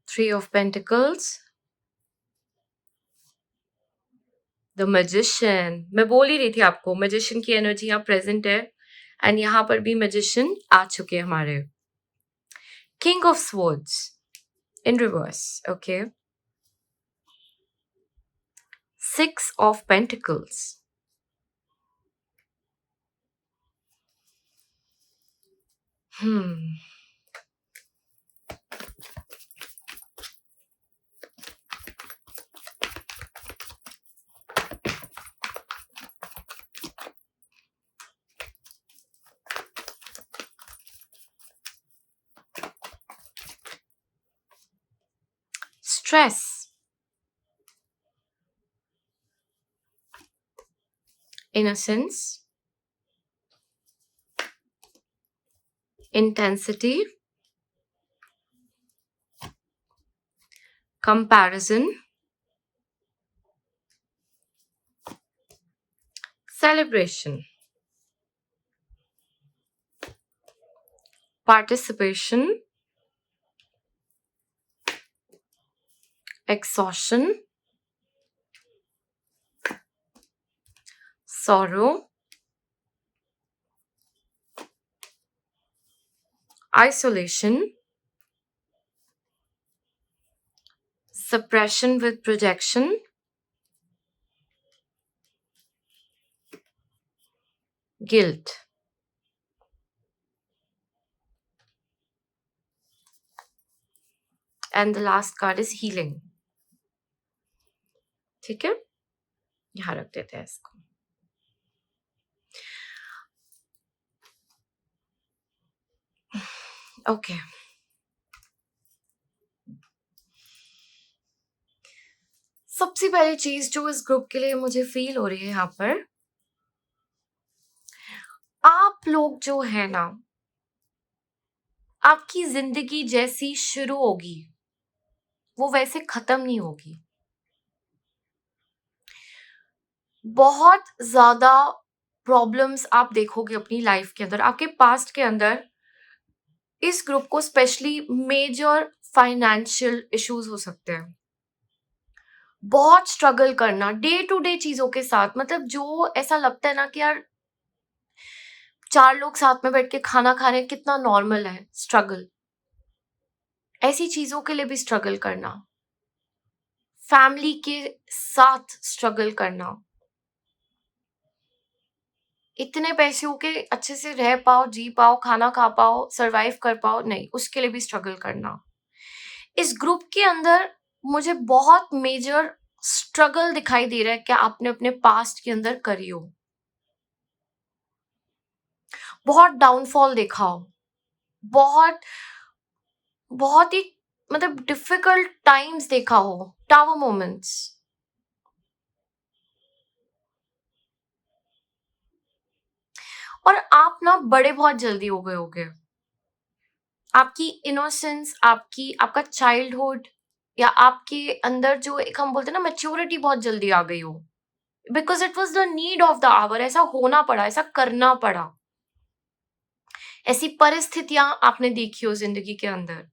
Three of Pentacles, the magician. मैं बोल ही रही थी आपको, मैजिशियन की एनर्जी यहाँ प्रेजेंट है एंड यहाँ पर भी मैजिशियन आ चुके हैं हमारे. King of swords in reverse. Okay. Six of pentacles, stress, innocence, intensity, comparison, celebration, participation, exhaustion, sorrow, isolation, suppression with projection, guilt. And the last card is healing. ठीक है, यहाँ रख देते हैं इसको. ओके. सबसे पहली चीज जो इस ग्रुप के लिए मुझे फील हो रही है यहाँ पर, आप लोग जो है ना, आपकी जिंदगी जैसी शुरू होगी वो वैसे खत्म नहीं होगी. बहुत ज्यादा प्रॉब्लम्स आप देखोगे अपनी लाइफ के अंदर, आपके पास्ट के अंदर. इस ग्रुप को स्पेशली मेजर फाइनेंशियल इश्यूज हो सकते हैं. बहुत स्ट्रगल करना डे टू डे चीजों के साथ, मतलब जो ऐसा लगता है ना कि यार 4 लोग साथ में बैठ के खाना खा रहे हैं, कितना नॉर्मल है. स्ट्रगल, ऐसी चीजों के लिए भी स्ट्रगल करना, फैमिली के साथ स्ट्रगल करना, इतने पैसे हो के अच्छे से रह पाओ, जी पाओ, खाना खा पाओ, सरवाइव कर पाओ, नहीं, उसके लिए भी स्ट्रगल करना. इस ग्रुप के अंदर मुझे बहुत मेजर स्ट्रगल दिखाई दे रहा है क्या आपने अपने पास्ट के अंदर करी हो. बहुत डाउनफॉल देखा हो, बहुत बहुत ही मतलब डिफिकल्ट टाइम्स देखा हो, टावर मोमेंट्स। और आप ना बड़े बहुत जल्दी हो गए होगे। आपकी इनोसेंस, आपका चाइल्डहुड या आपके अंदर जो एक हम बोलते हैं ना मैच्योरिटी बहुत जल्दी आ गई हो, because it was the need of the hour. ऐसा होना पड़ा, ऐसा करना पड़ा, ऐसी परिस्थितियां आपने देखी हो जिंदगी के अंदर।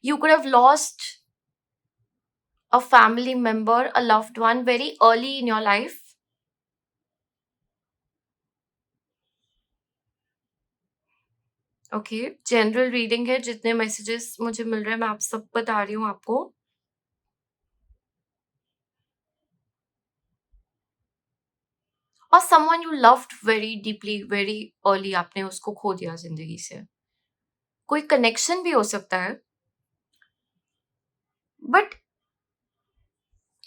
You could have lost a family member, a loved one very early in your life. Okay, general reading है, जितने मैसेजेस मुझे मिल रहे हैं मैं आप सब बता रही हूँ आपको। और someone you loved very deeply very early, आपने उसको खो दिया जिंदगी से। कोई कनेक्शन भी हो सकता है, बट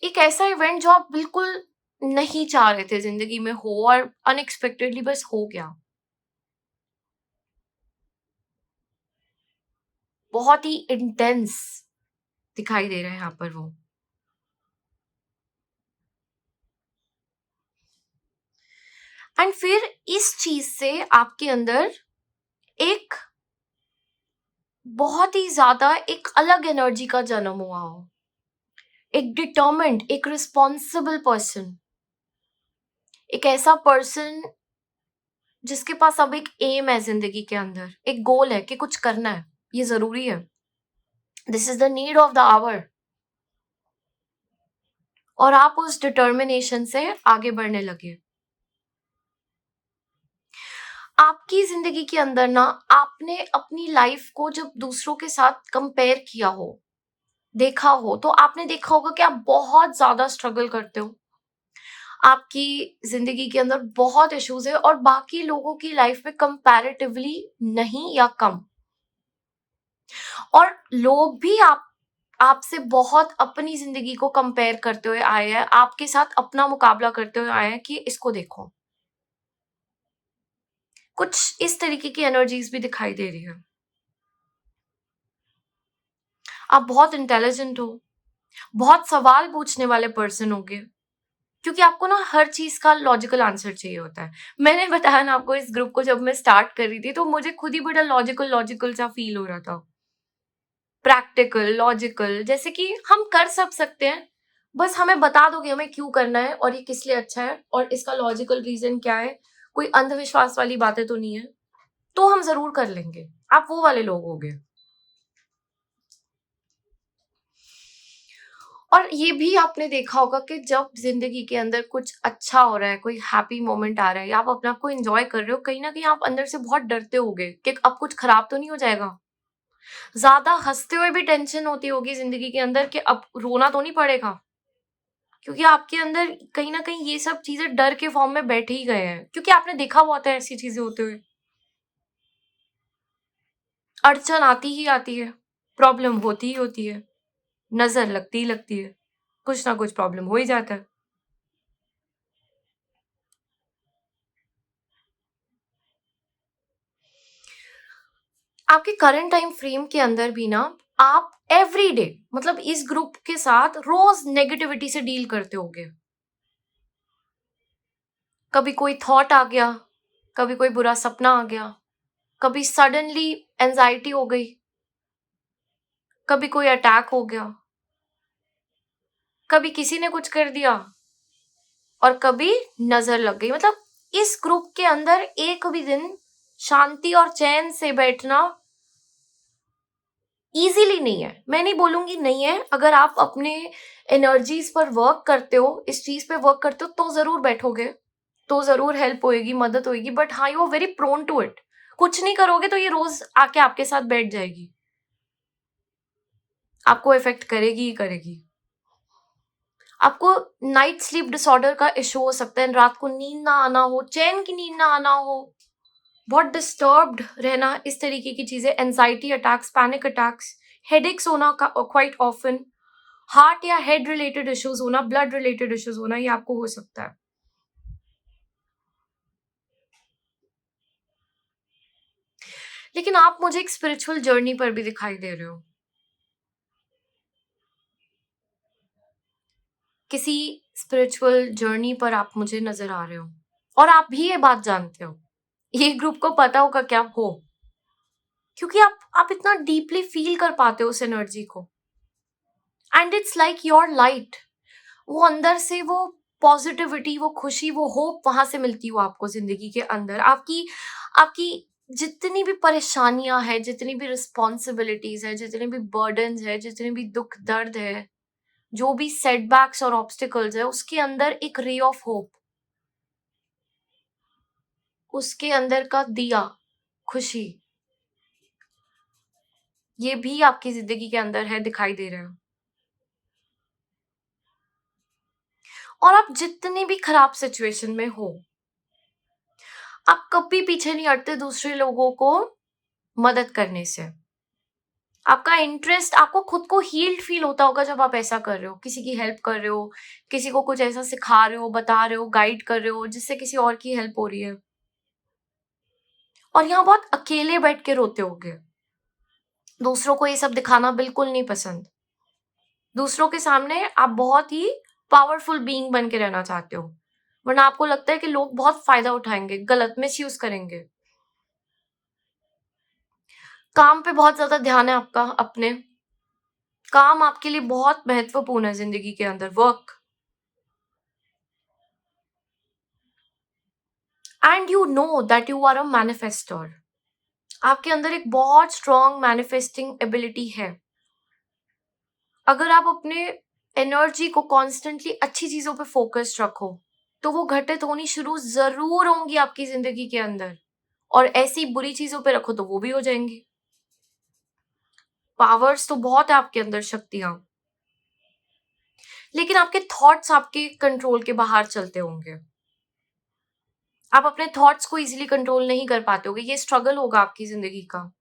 एक ऐसा इवेंट जो आप बिल्कुल नहीं चाह रहे थे जिंदगी में हो और अनएक्सपेक्टेडली बस हो गया। बहुत ही इंटेंस दिखाई दे रहा है यहाँ पर वो। एंड फिर इस चीज से आपके अंदर एक बहुत ही ज्यादा एक अलग एनर्जी का जन्म हुआ हो, एक डिटर्मिन्ड, एक रिस्पॉन्सिबल पर्सन, एक ऐसा पर्सन जिसके पास अब एक एम है जिंदगी के अंदर, एक गोल है कि कुछ करना है, ये जरूरी है, this is the need of the hour. और आप उस डिटर्मिनेशन से आगे बढ़ने लगे। आपकी जिंदगी के अंदर ना आपने अपनी लाइफ को जब दूसरों के साथ कंपेयर किया हो, देखा हो, तो आपने देखा होगा कि आप बहुत ज्यादा स्ट्रगल करते हो। आपकी जिंदगी के अंदर बहुत इश्यूज है और बाकी लोगों की लाइफ में कंपैरेटिवली नहीं या कम। और लोग भी आपसे बहुत अपनी जिंदगी को कंपेयर करते हुए आए हैं, आपके साथ अपना मुकाबला करते हुए आए हैं कि इसको देखो। कुछ इस तरीके की एनर्जीज भी दिखाई दे रही है। आप बहुत इंटेलिजेंट हो, बहुत सवाल पूछने वाले पर्सन होगे, क्योंकि आपको ना हर चीज का लॉजिकल आंसर चाहिए होता है। मैंने बताया ना आपको, इस ग्रुप को जब मैं स्टार्ट कर रही थी तो मुझे खुद ही बड़ा लॉजिकल लॉजिकल सा फील हो रहा था, प्रैक्टिकल लॉजिकल, जैसे कि हम कर सब सकते हैं, बस हमें बता दो कि हमें क्यों करना है और ये किस लिए अच्छा है और इसका लॉजिकल रीजन क्या है, कोई अंधविश्वास वाली बातें तो नहीं है, तो हम जरूर कर लेंगे। आप वो वाले लोग हो गए। और ये भी आपने देखा होगा कि जब जिंदगी के अंदर कुछ अच्छा हो रहा है, कोई हैप्पी मोमेंट आ रहा है या आप अपने आप को एंजॉय कर रहे हो, कहीं ना कहीं आप अंदर से बहुत डरते होगे कि अब कुछ खराब तो नहीं हो जाएगा। ज्यादा हंसते हुए भी टेंशन होती होगी जिंदगी के अंदर कि अब रोना तो नहीं पड़ेगा, क्योंकि आपके अंदर कहीं ना कहीं ये सब चीजें डर के फॉर्म में बैठे ही गए हैं, क्योंकि आपने देखा बहुत है ऐसी चीजें होते हुए। अड़चन आती ही आती है, प्रॉब्लम होती ही होती है, नजर लगती ही लगती है, कुछ ना कुछ प्रॉब्लम हो ही जाता है। आपके करंट टाइम फ्रेम के अंदर भी ना आप एवरी डे, मतलब इस ग्रुप के साथ रोज नेगेटिविटी से डील करते होगे। कभी कोई थॉट आ गया, कभी कोई बुरा सपना आ गया, कभी सडनली एंजाइटी हो गई, कभी कोई अटैक हो गया, कभी किसी ने कुछ कर दिया और कभी नजर लग गई। मतलब इस ग्रुप के अंदर एक भी दिन शांति और चैन से बैठना इजीली नहीं है। मैं नहीं बोलूंगी नहीं है, अगर आप अपने एनर्जीज पर वर्क करते हो, इस चीज पे वर्क करते हो, तो जरूर बैठोगे, तो जरूर हेल्प होएगी, मदद होएगी। बट हाँ, you are very prone to it. कुछ नहीं करोगे तो ये रोज आके आपके साथ बैठ जाएगी, आपको इफेक्ट करेगी ही करेगी। आपको नाइट स्लीप डिसऑर्डर का इशू हो सकता है, रात को नींद ना आना हो, चैन की नींद ना आना हो, बहुत डिस्टर्ब्ड रहना, इस तरीके की चीजें, anxiety attacks, panic attacks, headaches होना क्वाइट ऑफन, हार्ट या हेड रिलेटेड इश्यूज होना, ब्लड रिलेटेड इश्यूज होना, ये आपको हो सकता है। लेकिन आप मुझे एक स्पिरिचुअल जर्नी पर भी दिखाई दे रहे हो। किसी स्पिरिचुअल जर्नी पर आप मुझे नज़र आ रहे हो और आप भी ये बात जानते हो। ये ग्रुप को पता होगा कि आप हो, क्योंकि आप इतना डीपली फ़ील कर पाते हो उस एनर्जी को and it's like your light. वो अंदर से वो पॉजिटिविटी, वो खुशी, वो होप वहाँ से मिलती हो आपको ज़िंदगी के अंदर। आपकी आपकी जितनी भी परेशानियाँ हैं, जितनी भी रिस्पॉन्सिबिलिटीज़ हैं, जितने भी बर्डन्स हैं, जितने भी दुःख दर्द है, जो भी सेटबैक्स और ऑब्स्टिकल्स है, उसके अंदर एक रे ऑफ होप, उसके अंदर का दिया, खुशी, ये भी आपकी ज़िंदगी के अंदर है, दिखाई दे रहा है। और आप जितनी भी खराब सिचुएशन में हो, आप कभी पीछे नहीं हटते दूसरे लोगों को मदद करने से। आपका इंटरेस्ट, आपको खुद को हील्ड फील होता होगा जब आप ऐसा कर रहे हो, किसी की हेल्प कर रहे हो, किसी को कुछ ऐसा सिखा रहे हो, बता रहे हो, गाइड कर रहे हो, जिससे किसी और की हेल्प हो रही है। और यहाँ बहुत अकेले बैठ के रोते होगे। दूसरों को ये सब दिखाना बिल्कुल नहीं पसंद। दूसरों के सामने आप बहुत ही पावरफुल बीइंग बन के रहना चाहते हो, वरना आपको लगता है कि लोग बहुत फायदा उठाएंगे, गलत मिसयूज करेंगे। काम पे बहुत ज्यादा ध्यान है आपका अपने। काम आपके लिए बहुत महत्वपूर्ण है जिंदगी के अंदर, work. And you know that you are a manifester. आपके अंदर एक बहुत स्ट्रॉन्ग मैनिफेस्टिंग एबिलिटी है। अगर आप अपने एनर्जी को कॉन्स्टेंटली अच्छी चीजों पे फोकस्ड रखो, तो वो घटित होनी शुरू जरूर होंगी आपकी जिंदगी के अंदर। और ऐसी बुरी चीजों पे रखो तो वो भी हो जाएंगी। पावर्स तो बहुत है आपके अंदर, शक्तियां, लेकिन आपके थॉट्स आपके कंट्रोल के बाहर चलते होंगे। आप अपने थॉट्स को इजीली कंट्रोल नहीं कर पाते होगे। ये स्ट्रगल होगा आपकी जिंदगी का,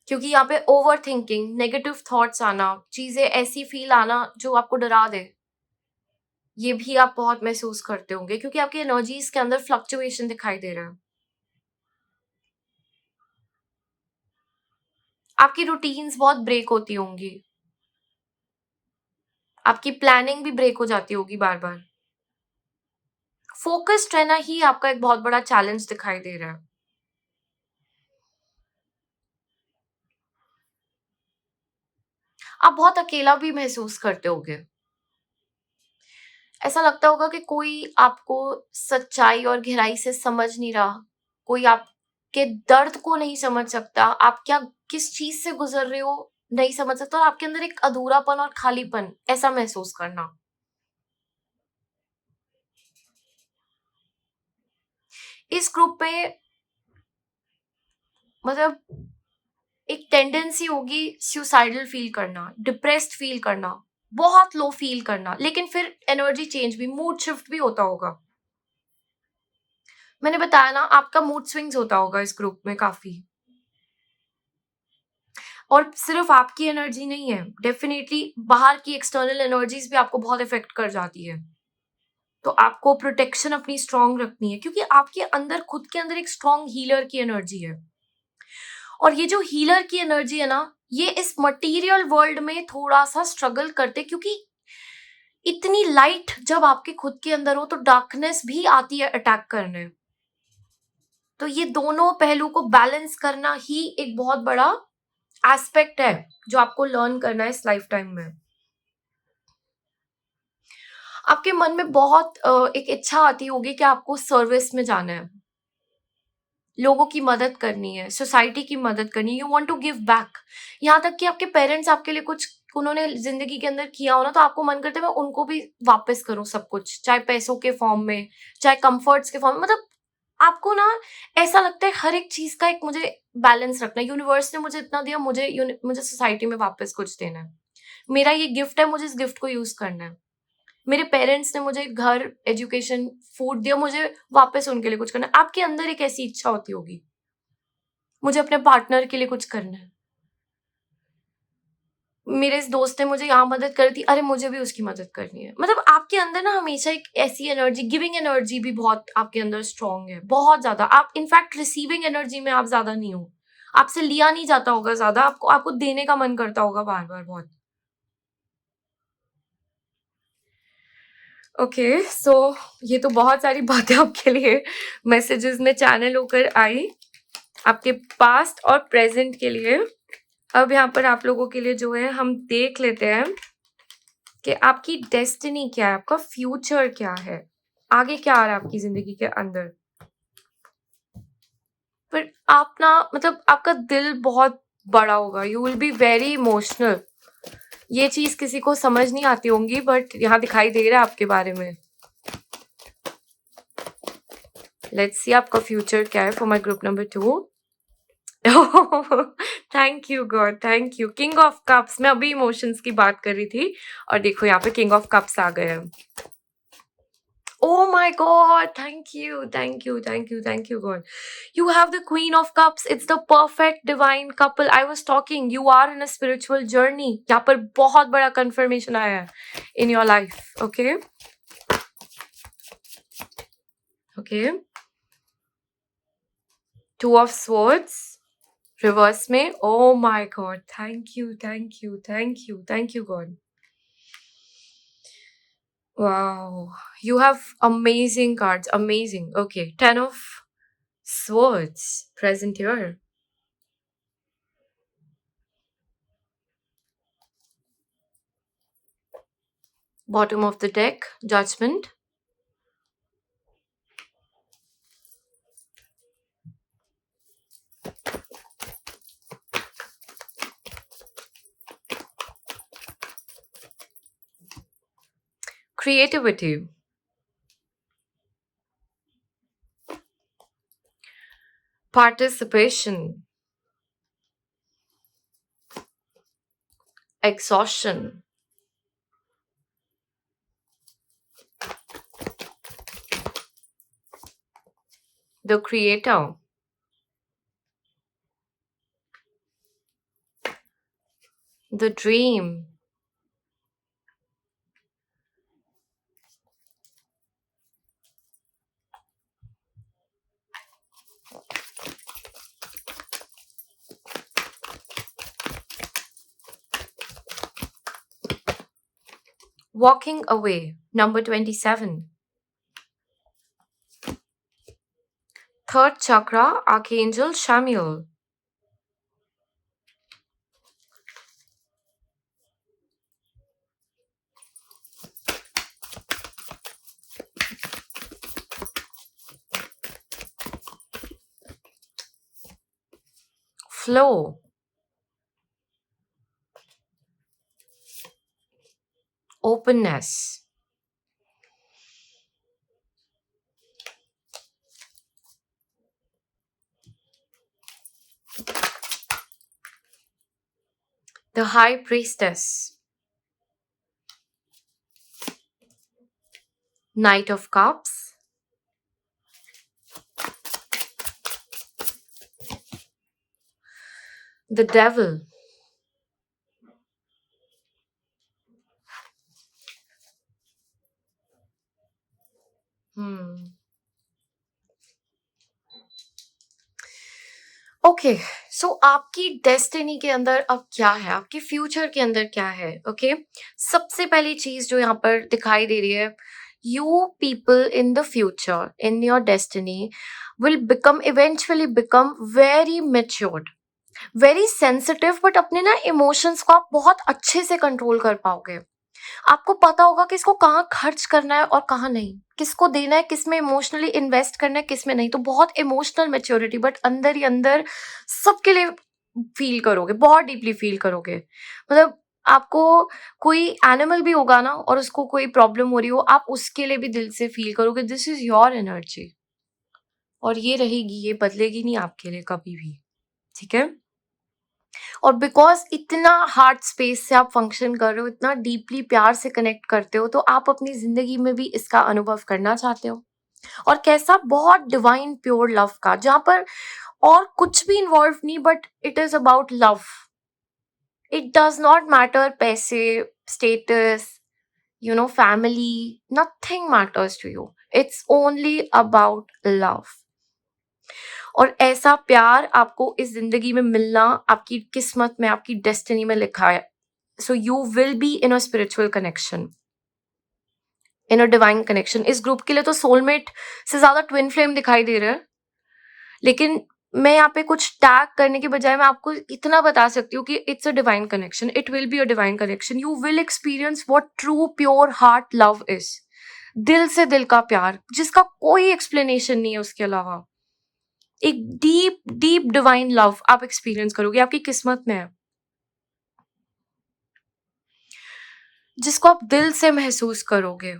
क्योंकि यहाँ पे ओवर थिंकिंग, नेगेटिव थॉट्स आना, चीजें ऐसी फील आना जो आपको डरा दे, ये भी आप बहुत महसूस करते होंगे, क्योंकि आपकी एनर्जीज के अंदर फ्लक्चुएशन दिखाई दे रहा है। आपकी रूटीन्स बहुत ब्रेक होती होंगी, आपकी प्लानिंग भी ब्रेक हो जाती होगी बार बार। फोकस्ड रहना ही आपका एक बहुत बड़ा चैलेंज दिखाई दे रहा है। आप बहुत अकेला भी महसूस करते होगे। ऐसा लगता होगा कि कोई आपको सच्चाई और गहराई से समझ नहीं रहा, कोई आपके दर्द को नहीं समझ सकता, आप क्या किस चीज से गुजर रहे हो नहीं समझ सकता, और आपके अंदर एक अधूरापन और खालीपन ऐसा महसूस करना। इस ग्रुप पे मतलब एक टेंडेंसी होगी सुसाइडल फील करना, डिप्रेस्ड फील करना, बहुत लो फील करना, लेकिन फिर एनर्जी चेंज भी, मूड शिफ्ट भी होता होगा। मैंने बताया ना, आपका मूड स्विंग्स होता होगा इस ग्रुप में काफी। और सिर्फ आपकी एनर्जी नहीं है, डेफिनेटली बाहर की एक्सटर्नल एनर्जीज भी आपको बहुत इफेक्ट कर जाती है। तो आपको प्रोटेक्शन अपनी स्ट्रांग रखनी है, क्योंकि आपके अंदर, खुद के अंदर एक स्ट्रांग हीलर की एनर्जी है। और ये जो हीलर की एनर्जी है ना, ये इस मटेरियल वर्ल्ड में थोड़ा सा स्ट्रगल करते, क्योंकि इतनी लाइट जब आपके खुद के अंदर हो तो डार्कनेस भी आती है अटैक करने। तो ये दोनों पहलू को बैलेंस करना ही एक बहुत बड़ा एस्पेक्ट है जो आपको लर्न करना है इस लाइफ टाइम में। आपके मन में बहुत एक इच्छा आती होगी कि आपको सर्विस में जाना है, लोगों की मदद करनी है, सोसाइटी की मदद करनी है, you want to give back. यहाँ तक कि आपके पेरेंट्स आपके लिए कुछ उन्होंने जिंदगी के अंदर किया हो ना, तो आपको मन करता है मैं उनको भी वापस करूं सब कुछ, चाहे पैसों के फॉर्म में, चाहे कंफर्ट्स के फॉर्म में। मतलब आपको ना ऐसा लगता है हर एक चीज का एक मुझे बैलेंस रखना है। यूनिवर्स ने मुझे इतना दिया, मुझे सोसाइटी में वापस कुछ देना है। मेरा ये गिफ्ट है, मुझे इस गिफ्ट को यूज करना है। मेरे पेरेंट्स ने मुझे घर, एजुकेशन, फूड दिया, मुझे वापस उनके लिए कुछ करना है। आपके अंदर एक ऐसी इच्छा होती होगी, मुझे अपने पार्टनर के लिए कुछ करना है। मेरे इस दोस्त ने मुझे यहाँ मदद करी थी, अरे मुझे भी उसकी मदद करनी है। मतलब आपके अंदर ना हमेशा एक ऐसी एनर्जी, गिविंग एनर्जी भी बहुत आपके अंदर स्ट्रांग है, बहुत ज्यादा। आप इनफैक्ट रिसीविंग एनर्जी में आप ज्यादा नहीं हो, आपसे लिया नहीं जाता होगा ज्यादा, आपको आपको देने का मन करता होगा बार बार बहुत। ओके, सो ये तो बहुत सारी बातें आपके लिए मैसेजेस में चैनल होकर आई, आपके पास्ट और प्रेजेंट के लिए। अब यहाँ पर आप लोगों के लिए जो है हम देख लेते हैं कि आपकी डेस्टिनी क्या है, आपका फ्यूचर क्या है, आगे क्या आ रहा है आपकी जिंदगी के अंदर। पर आप ना मतलब आपका दिल बहुत बड़ा होगा, you will be very emotional. ये चीज किसी को समझ नहीं आती होंगी, बट यहाँ दिखाई दे रहा है आपके बारे में। लेट्स सी आपका फ्यूचर क्या है for my group number 2। Thank you God, thank you. King of cups, मैं अभी इमोशंस की बात कर रही थी और देखो यहाँ पे किंग ऑफ कप्स आ गए हैं। Oh my God, thank you, thank you, thank you, thank you, God. You have the Queen of Cups. It's the perfect divine couple. I was talking. You are in a spiritual journey. यहाँ पर बहुत बड़ा confirmation आया है in your life. Okay? Okay. Two of Swords. Reverse में. Oh my God. Thank you, thank you, thank you, thank you, God. Wow. You have amazing cards. Amazing. Okay. Ten of Swords present here. Bottom of the deck, Judgment. Creativity. Participation. Exhaustion. The creator. The dream. Walking away, number 27. Third chakra, Archangel Shamiel. Flow. Openness. The High Priestess. Knight of Cups. The Devil. Okay, so आपकी destiny के अंदर अब क्या है, आपके future के अंदर क्या है। ओके, सबसे पहली चीज जो यहाँ पर दिखाई दे रही है, you people in the future in your destiny will become eventually become very matured, very sensitive, but अपने ना इमोशंस को आप बहुत अच्छे से कंट्रोल कर पाओगे। आपको पता होगा कि इसको कहाँ खर्च करना है और कहाँ नहीं, किसको देना है, किस में इमोशनली इन्वेस्ट करना है, किस में नहीं। तो बहुत इमोशनल मेच्योरिटी, बट अंदर ही अंदर सबके लिए फील करोगे, बहुत डीपली फील करोगे। मतलब आपको कोई एनिमल भी होगा ना और उसको कोई प्रॉब्लम हो रही हो, आप उसके लिए भी दिल से फील करोगे, दिस इज योर एनर्जी, और ये रहेगी, ये बदलेगी नहीं आपके लिए कभी भी। ठीक है, और बिकॉज इतना हार्ट स्पेस से आप फंक्शन कर रहे हो, इतना डीपली प्यार से कनेक्ट करते हो, तो आप अपनी जिंदगी में भी इसका अनुभव करना चाहते हो। और कैसा, बहुत डिवाइन प्योर लव का, जहां पर और कुछ भी इन्वॉल्व नहीं, but it is about love. It does not matter पैसे, status, family, nothing matters to you. It's only about love. और ऐसा प्यार आपको इस जिंदगी में मिलना आपकी किस्मत में, आपकी डेस्टिनी में लिखा है. So you will be in a spiritual connection, in a divine connection. इस ग्रुप के लिए तो सोलमेट से ज्यादा ट्विन फ्लेम दिखाई दे रहा है, लेकिन मैं यहाँ पे कुछ टैग करने के बजाय मैं आपको इतना बता सकती हूँ कि it's a divine connection. It will be a divine connection. You will experience what true pure heart love is. दिल से दिल का प्यार जिसका कोई एक्सप्लेनेशन नहीं है उसके अलावा. एक डीप डीप डिवाइन लव आप एक्सपीरियंस करोगे, आपकी किस्मत में है, जिसको आप दिल से महसूस करोगे.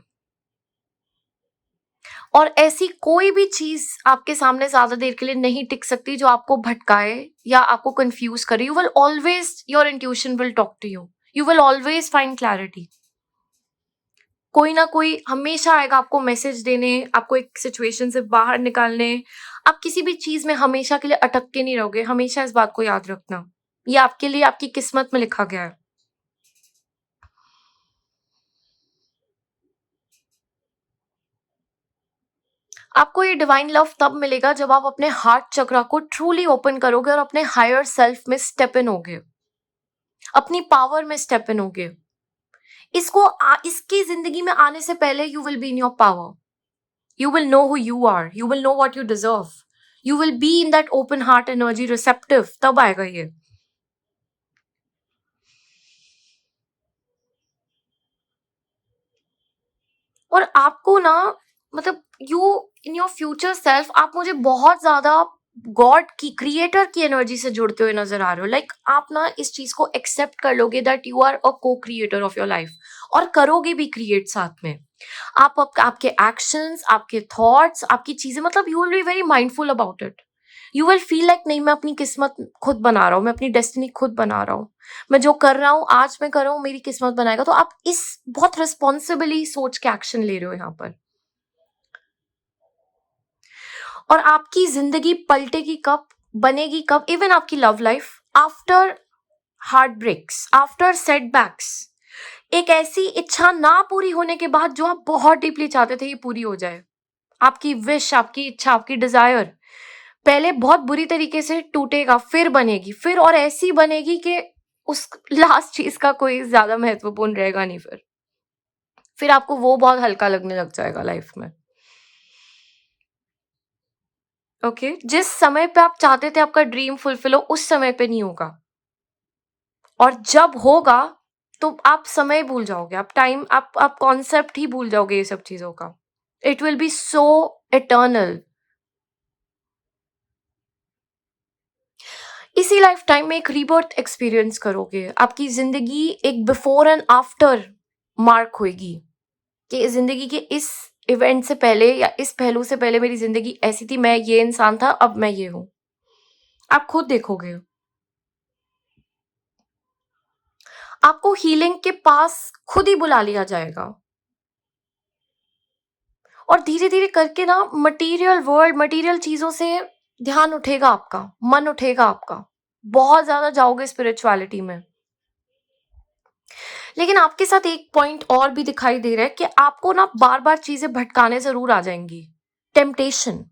और ऐसी कोई भी चीज आपके सामने ज्यादा देर के लिए नहीं टिक सकती जो आपको भटकाए या आपको कंफ्यूज करे. You will always, your intuition will talk to you. You will always find clarity. कोई ना कोई हमेशा आएगा आपको मैसेज देने, आपको एक सिचुएशन से बाहर निकालने. आप किसी भी चीज में हमेशा के लिए अटक के नहीं रहोगे. हमेशा इस बात को याद रखना, ये आपके लिए आपकी किस्मत में लिखा गया है. आपको ये डिवाइन लव तब मिलेगा जब आप अपने हार्ट चक्रा को ट्रूली ओपन करोगे और अपने हायर सेल्फ में स्टेप इन होगे, अपनी पावर में स्टेप इन होगे. इसकी जिंदगी में आने से पहले you will be in your power. You will know who you are. You will know what you deserve. You will be in that open heart energy, receptive. तब आएगा ये. और आपको ना, मतलब you in your future self, आप मुझे बहुत ज्यादा गॉड की, क्रिएटर की एनर्जी से जुड़ते हुए नजर आ रहे हो. लाइक आप ना इस चीज को एक्सेप्ट कर लोगे दैट यू आर अ को क्रिएटर ऑफ योर लाइफ, और करोगे भी क्रिएट साथ में. आपके एक्शंस, आपके थॉट्स, आपकी चीजें, मतलब you will be very mindful about it. You will feel like नहीं, मैं अपनी किस्मत खुद बना रहा हूँ, मैं अपनी डेस्टिनी खुद बना रहा हूँ. मैं जो कर रहा हूँ आज मैं कर रहा हूँ, मेरी किस्मत बनाएगा. तो आप इस बहुत रिस्पॉन्सिबली सोच के एक्शन ले रहे हो यहाँ पर. और आपकी जिंदगी पलटेगी कब, बनेगी कब, इवन आपकी love life, after heart breaks, after setbacks. एक ऐसी इच्छा ना पूरी होने के बाद जो आप बहुत डीपली चाहते थे ये पूरी हो जाए. आपकी विश, आपकी इच्छा, आपकी डिजायर पहले बहुत बुरी तरीके से टूटेगा, फिर बनेगी, फिर और ऐसी बनेगी कि उस लास्ट चीज का कोई ज्यादा महत्वपूर्ण रहेगा नहीं. फिर आपको वो बहुत हल्का लगने लग जाएगा लाइफ में. ओके जिस समय पे आप चाहते थे आपका ड्रीम फुलफिल हो, उस समय पे नहीं होगा. और जब होगा तो आप समय भूल जाओगे, आप टाइम, आप कॉन्सेप्ट ही भूल जाओगे ये सब चीजों का. It will B so eternal. इसी लाइफ टाइम में एक रीबर्थ एक्सपीरियंस करोगे. आपकी जिंदगी एक बिफोर एंड आफ्टर मार्क होगी कि जिंदगी के इस इवेंट से पहले या इस पहलू से पहले मेरी जिंदगी ऐसी थी, मैं ये इंसान था, अब मैं ये हूं. आप खुद देखोगे. आपको हीलिंग के पास खुद ही बुला लिया जाएगा. और धीरे धीरे करके ना मटेरियल वर्ल्ड, मटेरियल चीजों से ध्यान उठेगा आपका, मन उठेगा आपका. बहुत ज्यादा जाओगे स्पिरिचुअलिटी में. लेकिन आपके साथ एक पॉइंट और भी दिखाई दे रहा है कि आपको ना बार बार चीजें भटकाने जरूर आ जाएंगी. टेम्पटेशन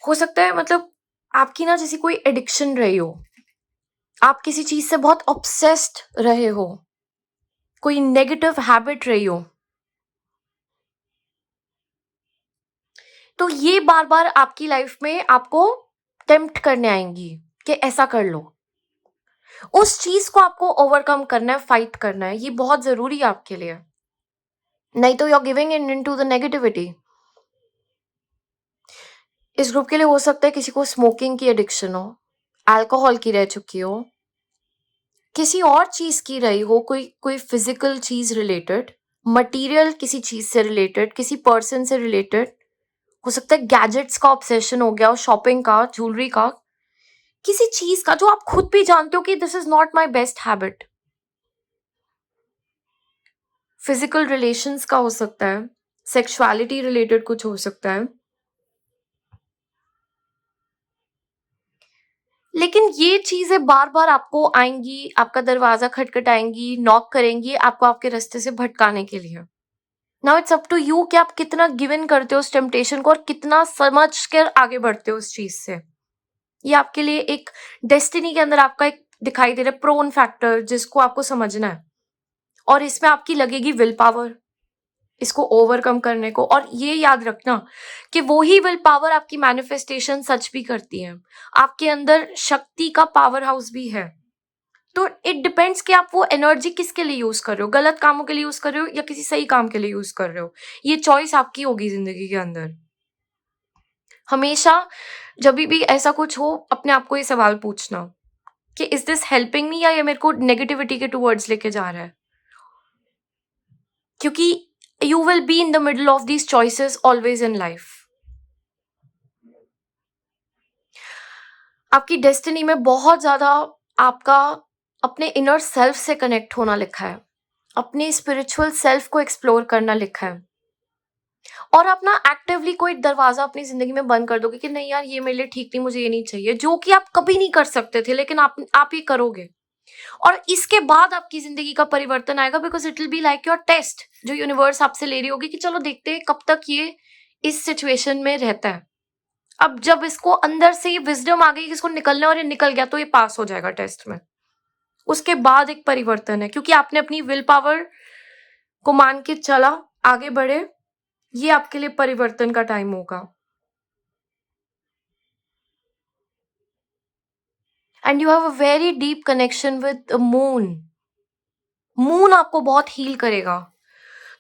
हो सकता है, मतलब आपकी ना जैसी कोई एडिक्शन रही हो, आप किसी चीज से बहुत ऑब्सेस्ड रहे हो, कोई नेगेटिव हैबिट रही हो, तो ये बार बार आपकी लाइफ में आपको टेम्प्ट करने आएंगी कि ऐसा कर लो. उस चीज को आपको ओवरकम करना है, फाइट करना है. ये बहुत जरूरी है आपके लिए, नहीं तो you are giving in to the negativity. इस ग्रुप के लिए हो सकता है किसी को स्मोकिंग की एडिक्शन हो, अल्कोहल की रह चुकी हो, किसी और चीज की रही हो, कोई कोई फिजिकल चीज रिलेटेड, मटेरियल किसी चीज से रिलेटेड, किसी पर्सन से रिलेटेड. हो सकता है गैजेट्स का ऑब्सेशन हो गया हो, शॉपिंग का, ज्वेलरी का, किसी चीज का जो आप खुद भी जानते हो कि this is not my best habit. Physical relations का हो सकता है, सेक्सुअलिटी रिलेटेड कुछ हो सकता है. लेकिन लेकिन ये चीजें बार बार आपको आएंगी, आपका दरवाजा खटखटाएंगी, नॉक करेंगी, आपको आपके रास्ते से भटकाने के लिए। Now it's up to you कि आप कितना गिव इन करते हो उस टेम्पटेशन को और कितना समझ कर आगे बढ़ते हो उस चीज से। ये आपके लिए एक डेस्टिनी के अंदर आपका एक दिखाई दे रहा है प्रोन फैक्टर, जिसको आपको समझना है, और इसमें आपकी लगेगी विल पावर इसको ओवरकम करने को। और ये याद रखना कि वो ही विल पावर आपकी मैनिफेस्टेशन सच भी करती है। आपके अंदर शक्ति का पावर हाउस भी है। तो इट डिपेंड्स कि आप वो एनर्जी किसके लिए यूज कर रहे हो, गलत कामों के लिए यूज कर रहे हो या किसी सही काम के लिए यूज कर रहे हो। ये चॉइस आपकी होगी जिंदगी के अंदर। हमेशा जब भी ऐसा कुछ हो, अपने आप को ये सवाल पूछना कि इज दिस हेल्पिंग मी, या ये मेरे को नेगेटिविटी के टूवर्ड्स लेके जा रहा है। क्योंकि you will be in the middle of these choices always in life. आपकी डेस्टिनी में बहुत ज्यादा आपका अपने इनर सेल्फ से कनेक्ट होना लिखा है, अपने स्पिरिचुअल सेल्फ को एक्सप्लोर करना लिखा है। और आप ना एक्टिवली कोई दरवाजा अपनी जिंदगी में बंद कर दोगे कि नहीं यार ये मेरे लिए ठीक नहीं, मुझे ये नहीं चाहिए, जो कि आप कभी नहीं कर सकते थे, लेकिन आप ये करोगे। और इसके बाद आपकी जिंदगी का परिवर्तन आएगा, because it will be like your test, जो यूनिवर्स आपसे ले रही होगी कि चलो देखते हैं कब तक ये इस सिचुएशन में रहता है। अब जब इसको अंदर से ये विजडम आ गई कि इसको निकलना, और ये निकल गया, तो ये पास हो जाएगा टेस्ट में। उसके बाद एक परिवर्तन है, क्योंकि आपने अपनी विल पावर को मान के चला, आगे बढ़े। ये आपके लिए परिवर्तन का टाइम होगा। And you have a very deep connection with moon. Moon आपको बहुत हील करेगा।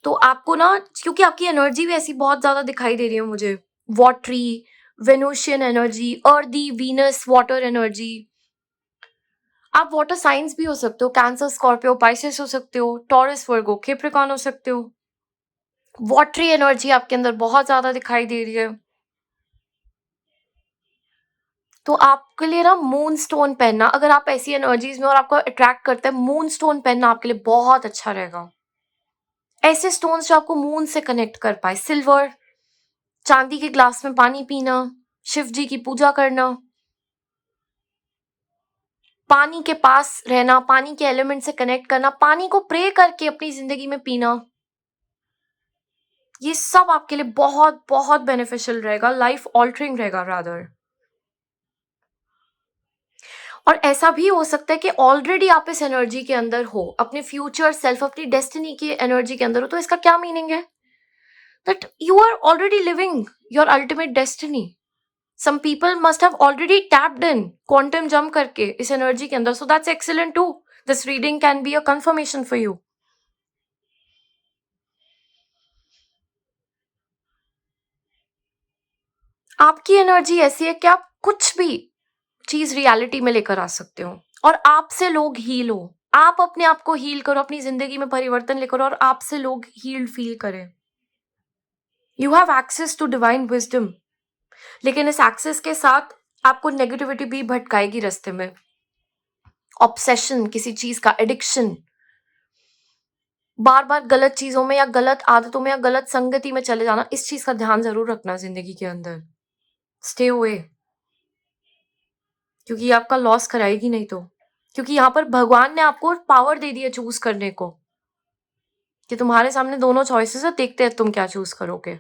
तो आपको ना, क्योंकि आपकी एनर्जी भी ऐसी बहुत ज्यादा दिखाई दे रही है मुझे, watery, Venusian energy, earthy, Venus, water energy. आप वाटर साइंस भी हो सकते हो, कैंसर, स्कॉर्पियो, पाइसेस हो सकते हो, टॉरस, वर्गो, कैप्रिकॉर्न हो सकते हो। वॉटरी एनर्जी आपके अंदर बहुत ज्यादा दिखाई दे रही है। तो आपके लिए ना मून स्टोन पहनना, अगर आप ऐसी एनर्जीज में और आपको अट्रैक्ट करता है, मून स्टोन पहनना आपके लिए बहुत अच्छा रहेगा। ऐसे स्टोन्स जो आपको मून से कनेक्ट कर पाए, सिल्वर, चांदी के ग्लास में पानी पीना, शिव जी की पूजा करना, पानी के पास रहना, पानी के एलिमेंट से कनेक्ट करना, पानी को प्रे करके अपनी जिंदगी में पीना, ये सब आपके लिए बहुत बहुत बेनिफिशियल रहेगा, लाइफ ऑल्टरिंग रहेगा रादर। और ऐसा भी हो सकता है कि ऑलरेडी आप इस एनर्जी के अंदर हो, अपने फ्यूचर सेल्फ, अपनी डेस्टिनी की एनर्जी के अंदर हो। तो इसका क्या मीनिंग है? That you are already living your ultimate destiny. Some people must have already tapped in, quantum jump करके इस एनर्जी के अंदर। So that's excellent too. This reading can be a confirmation for you. आपकी energy ऐसी है कि आप कुछ भी चीज रियलिटी में लेकर आ सकते हो, और आपसे लोग हील हो। आप अपने आप को हील करो, अपनी जिंदगी में परिवर्तन लेकर, और आपसे लोग हील्ड फील करें। You have access to divine wisdom, लेकिन इस एक्सेस के साथ आपको नेगेटिविटी भी भटकाएगी रास्ते में। ऑब्सेशन, किसी चीज का एडिक्शन, बार बार गलत चीजों में या गलत आदतों में या गलत संगति में चले जाना, इस चीज का ध्यान जरूर रखना जिंदगी के अंदर। स्टे अवे, क्योंकि ये आपका लॉस कराएगी नहीं तो। क्योंकि यहाँ पर भगवान ने आपको पावर दे दी है चूज करने को, कि तुम्हारे सामने दोनों चॉइसेस है, देखते हैं तुम क्या चूज करोगे।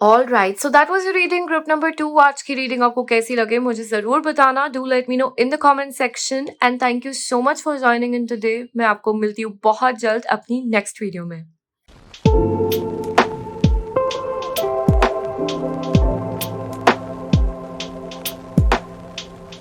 All right, so that was your reading group number 2। आज की रीडिंग आपको कैसी लगे मुझे जरूर बताना। Do let me know in the comment section, and thank you so much for joining in today. मैं आपको मिलती हूँ बहुत जल्द अपनी नेक्स्ट वीडियो में।